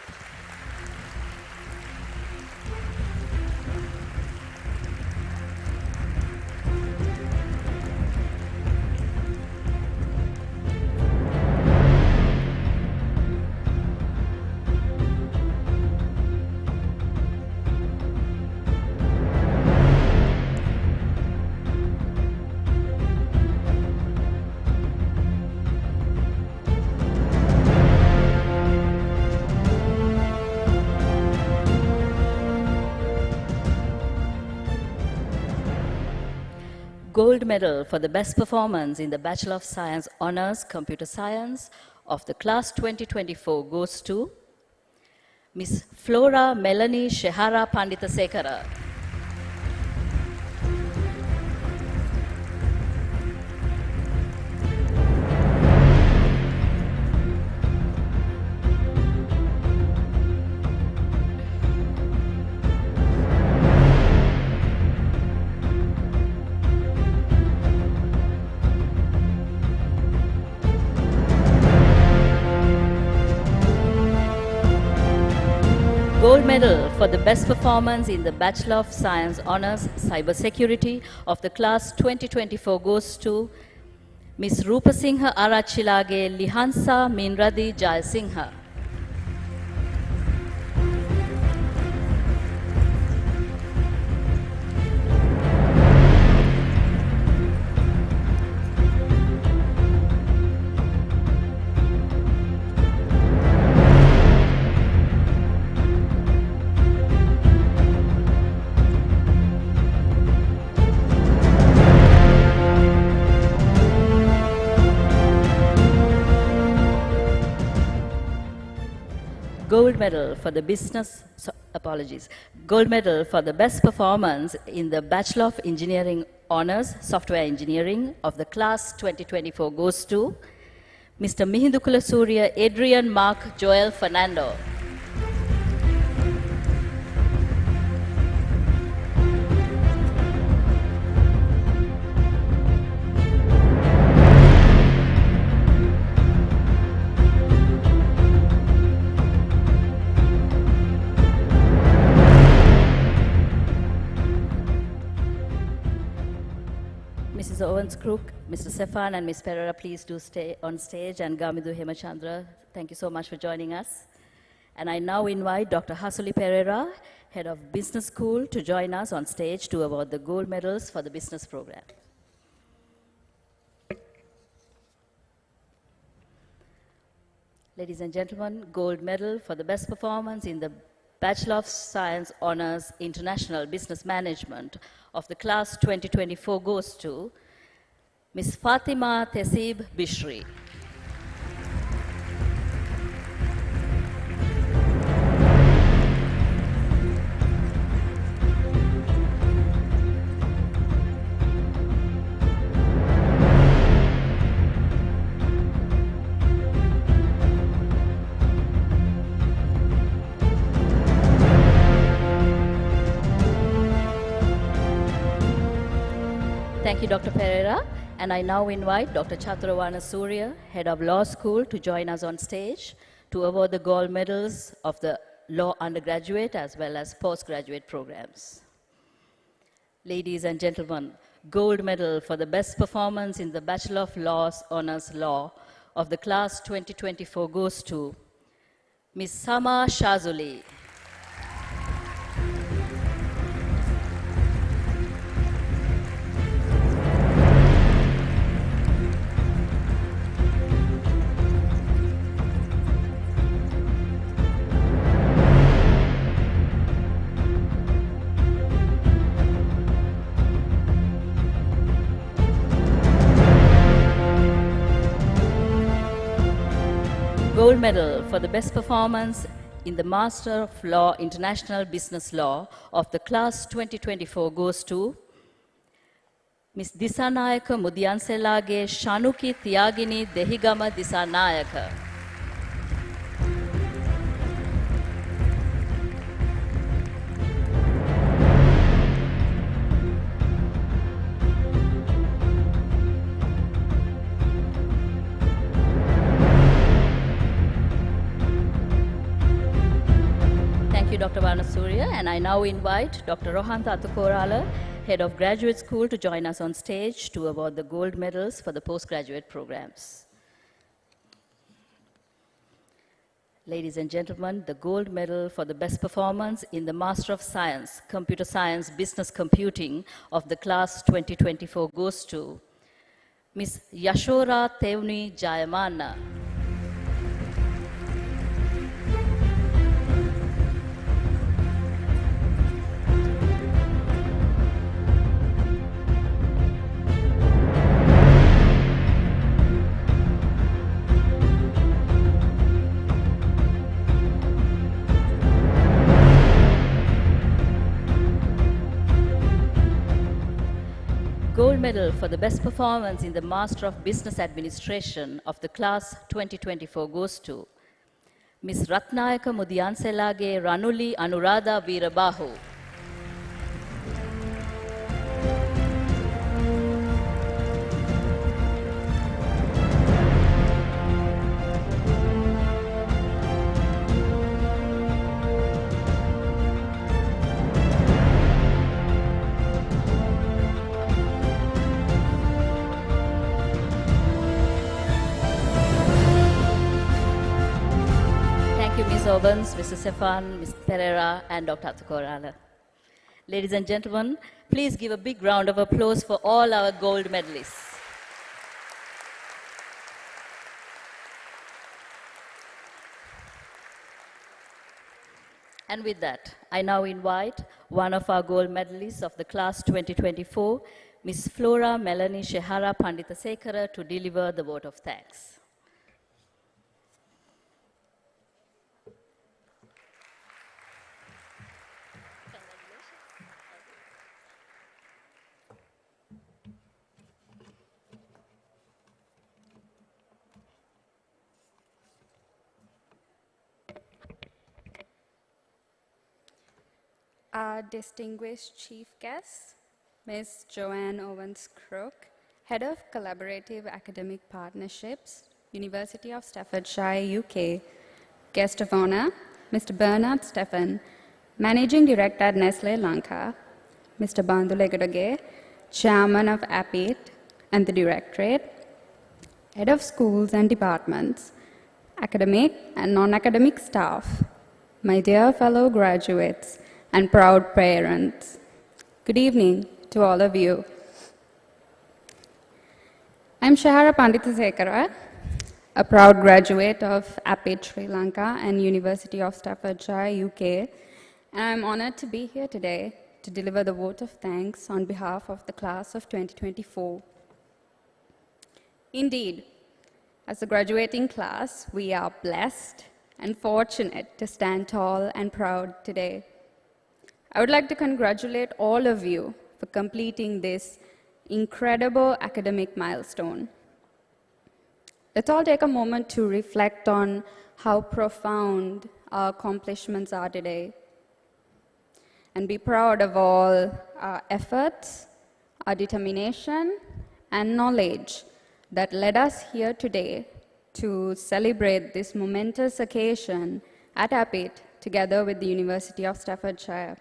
Gold medal for the best performance in the Bachelor of Science Honours Computer Science of the class 2024 goes to Ms. Flora Melanie Shehara Panditasekara. Gold medal for the best performance in the Bachelor of Science Honours Cybersecurity of the class 2024 goes to Ms. Rupasingha Arachilage Lihansa Minradi Jayasingha. Gold medal for the Gold medal for the best performance in the Bachelor of Engineering Honours Software Engineering of the class 2024 goes to Mr. Mihindukula Surya Adrian Mark Joel Fernando. Mrs. Mrs. Owens Crook, Mr. Sefan and Ms. Pereira, please do stay on stage, and Gamidu Hemachandra, thank you so much for joining us. And I now invite Dr. Hasuli Pereira, Head of Business School, to join us on stage to award the gold medals for the business program. Ladies and gentlemen, gold medal for the best performance in the Bachelor of Science Honours International Business Management of the class 2024 goes to Ms. Fatima Tesib Bishri. Thank you, Dr. Pereira. And I now invite Dr. Chaturvana Surya, Head of Law School, to join us on stage to award the gold medals of the law undergraduate as well as postgraduate programs. Ladies and gentlemen, gold medal for the best performance in the Bachelor of Laws Honours Law of the class 2024 goes to Ms. Sama Shazuli. Gold medal for the best performance in the Master of Law International Business Law of the class 2024 goes to Ms. Disanayaka Mudyanselage Shanuki Tyagini Dehigama Disanayaka. Thank you, Dr. Vanasuriya, and I now invite Dr. Rohantha Athukorala, Head of Graduate School, to join us on stage to award the gold medals for the postgraduate programs. Ladies and gentlemen, the gold medal for the best performance in the Master of Science, Computer Science, Business Computing of the class 2024 goes to Ms. Yashora Tevni Jayamana. Gold medal for the best performance in the Master of Business Administration of the class 2024 goes to Ms. Ratnayaka Mudyanselage Ranuli Anuradha Veerabahu. Owens, Mr. Sefan, Ms. Pereira, and Dr. Athukorala. Ladies and gentlemen, please give a big round of applause for all our gold medalists. And with that, I now invite one of our gold medalists of the class 2024, Ms. Flora Melanie Shehara Panditasekara, to deliver the vote of thanks. Our distinguished chief guest, Ms. Joanne Owens-Crook, Head of Collaborative Academic Partnerships, University of Staffordshire, UK. Guest of honor, Mr. Bernard Stephan, Managing Director at Nestle Lanka, Mr. Bandhu Legadage, Chairman of Apiit and the Directorate, Head of Schools and Departments, academic and non-academic staff, my dear fellow graduates and proud parents, good evening to all of you. I'm Shahara Panditasekara, a proud graduate of Apiit Sri Lanka and University of Staffordshire, UK, and I'm honored to be here today to deliver the vote of thanks on behalf of the class of 2024. Indeed, as a graduating class, we are blessed and fortunate to stand tall and proud today. I would like to congratulate all of you for completing this incredible academic milestone. Let's all take a moment to reflect on how profound our accomplishments are today and be proud of all our efforts, our determination, and knowledge that led us here today to celebrate this momentous occasion at Apiit together with the University of Staffordshire.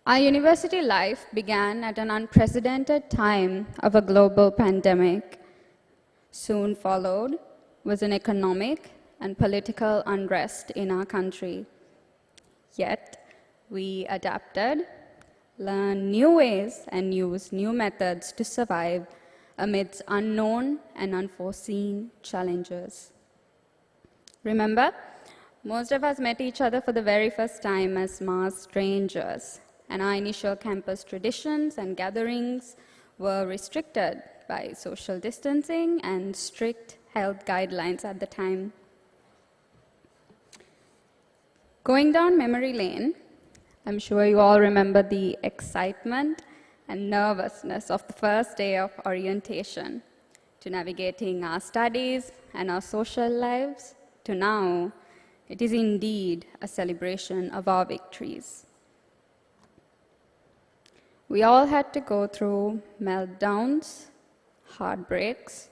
Our university life began at an unprecedented time of a global pandemic. Soon followed was an economic and political unrest in our country. Yet, we adapted, learned new ways, and used new methods to survive amidst unknown and unforeseen challenges. Remember, most of us met each other for the very first time as mass strangers, and our initial campus traditions and gatherings were restricted by social distancing and strict health guidelines at the time. Going down memory lane, I'm sure you all remember the excitement and nervousness of the first day of orientation, to navigating our studies and our social lives, to now, it is indeed a celebration of our victories. We all had to go through meltdowns, heartbreaks,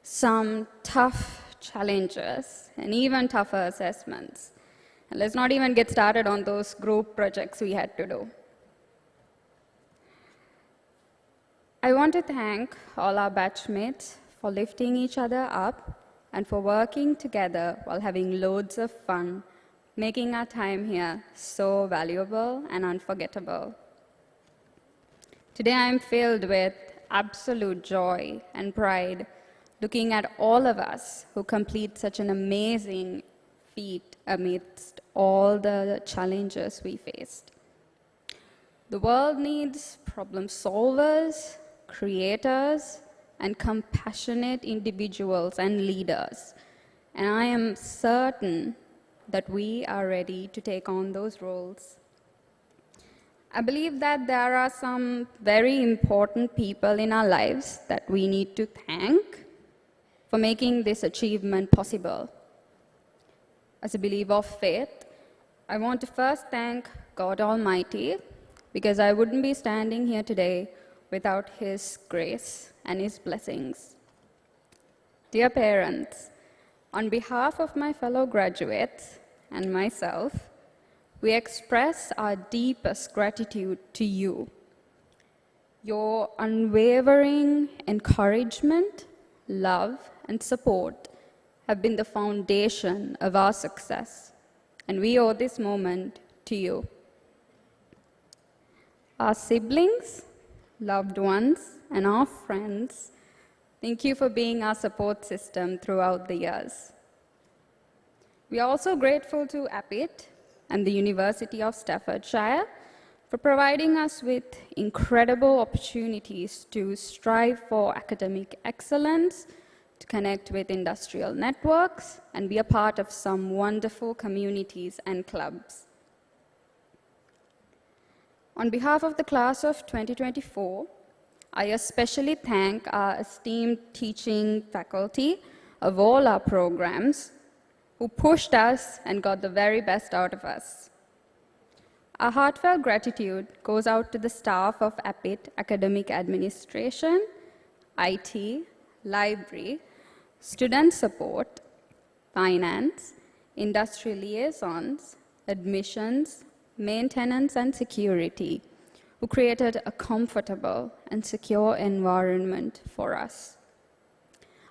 some tough challenges, and even tougher assessments. And let's not even get started on those group projects we had to do. I want to thank all our batchmates for lifting each other up and for working together while having loads of fun, making our time here so valuable and unforgettable. Today I am filled with absolute joy and pride looking at all of us who complete such an amazing feat amidst all the challenges we faced. The world needs problem solvers, creators, and compassionate individuals and leaders. And I am certain that we are ready to take on those roles. I believe that there are some very important people in our lives that we need to thank for making this achievement possible. As a believer of faith, I want to first thank God Almighty, because I wouldn't be standing here today without His grace and His blessings. Dear parents, on behalf of my fellow graduates and myself, we express our deepest gratitude to you. Your unwavering encouragement, love, and support have been the foundation of our success, and we owe this moment to you. Our siblings, loved ones, and our friends, thank you for being our support system throughout the years. We are also grateful to Apiit and the University of Staffordshire for providing us with incredible opportunities to strive for academic excellence, to connect with industrial networks, and be a part of some wonderful communities and clubs. On behalf of the class of 2024, I especially thank our esteemed teaching faculty of all our programs who pushed us and got the very best out of us. Our heartfelt gratitude goes out to the staff of Apiit Academic Administration, IT, Library, Student Support, Finance, Industry Liaisons, Admissions, Maintenance and Security, who created a comfortable and secure environment for us.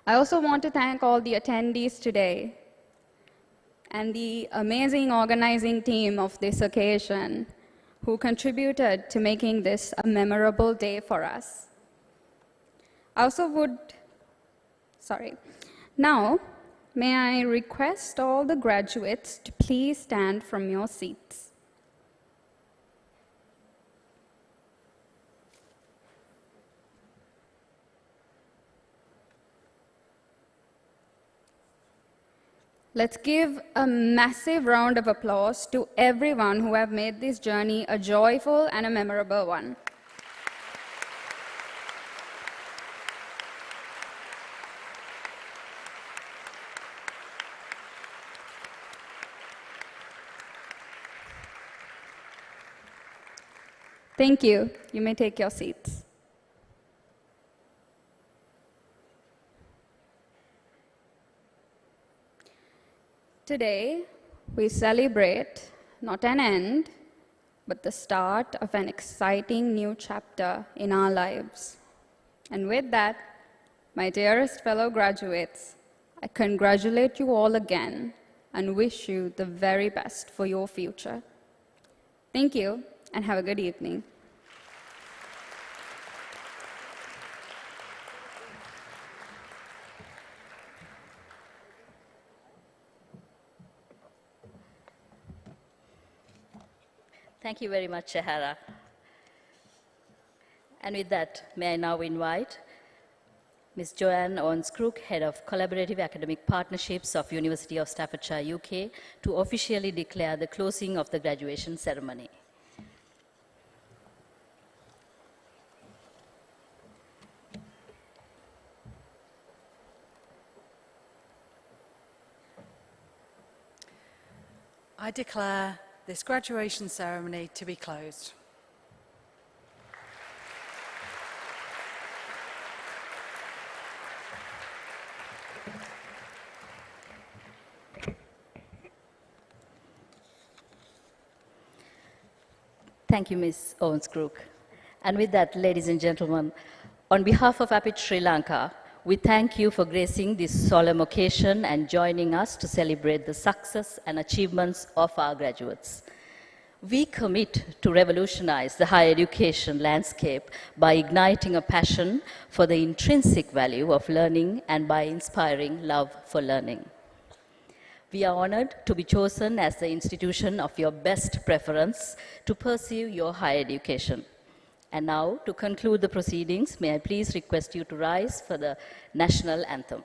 I also want to thank all the attendees today and the amazing organizing team of this occasion who contributed to making this a memorable day for us. I also would, Now, may I request all the graduates to please stand from your seats. Let's give a massive round of applause to everyone who have made this journey a joyful and a memorable one. Thank you. You may take your seats. Today, we celebrate not an end, but the start of an exciting new chapter in our lives. And with that, my dearest fellow graduates, I congratulate you all again and wish you the very best for your future. Thank you, and have a good evening. Thank you very much, Shahara. And with that, may I now invite Ms. Joanne Owens-Crook, Head of Collaborative Academic Partnerships of University of Staffordshire, UK, to officially declare the closing of the graduation ceremony. I declare this graduation ceremony to be closed. Thank you, Ms. Owens-Crook. And with that, ladies and gentlemen, on behalf of Apiit Sri Lanka, we thank you for gracing this solemn occasion and joining us to celebrate the success and achievements of our graduates. We commit to revolutionize the higher education landscape by igniting a passion for the intrinsic value of learning and by inspiring love for learning. We are honored to be chosen as the institution of your best preference to pursue your higher education. And now, to conclude the proceedings, may I please request you to rise for the national anthem.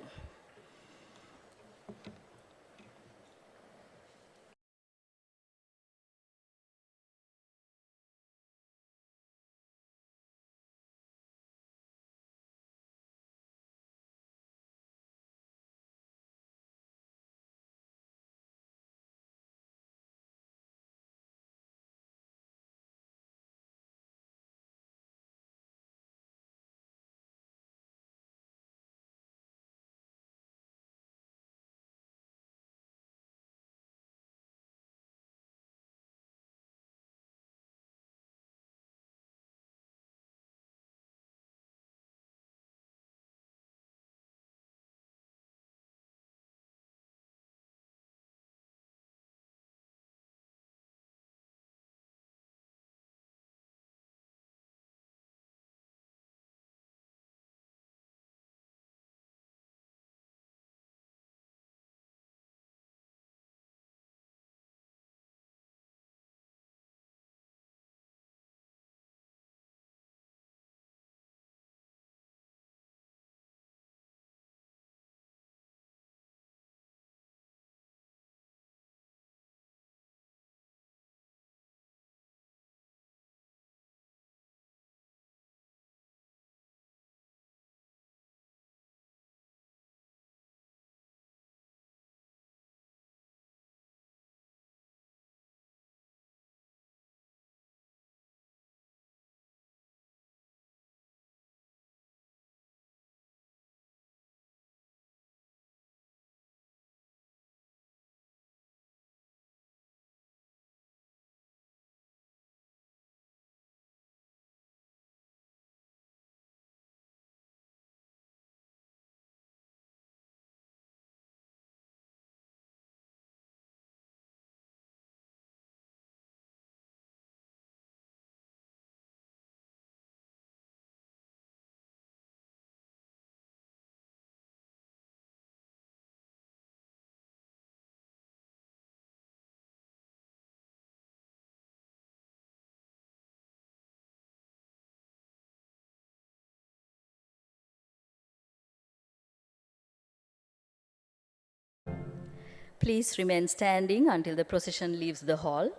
Please remain standing until the procession leaves the hall.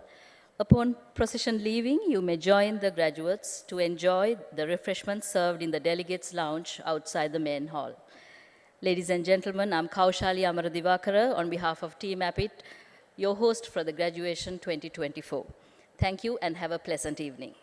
Upon procession leaving, you may join the graduates to enjoy the refreshments served in the delegates' lounge outside the main hall. Ladies and gentlemen, I'm Kaushali Amaradivakara on behalf of Team Apiit, your host for the Graduation 2024. Thank you and have a pleasant evening.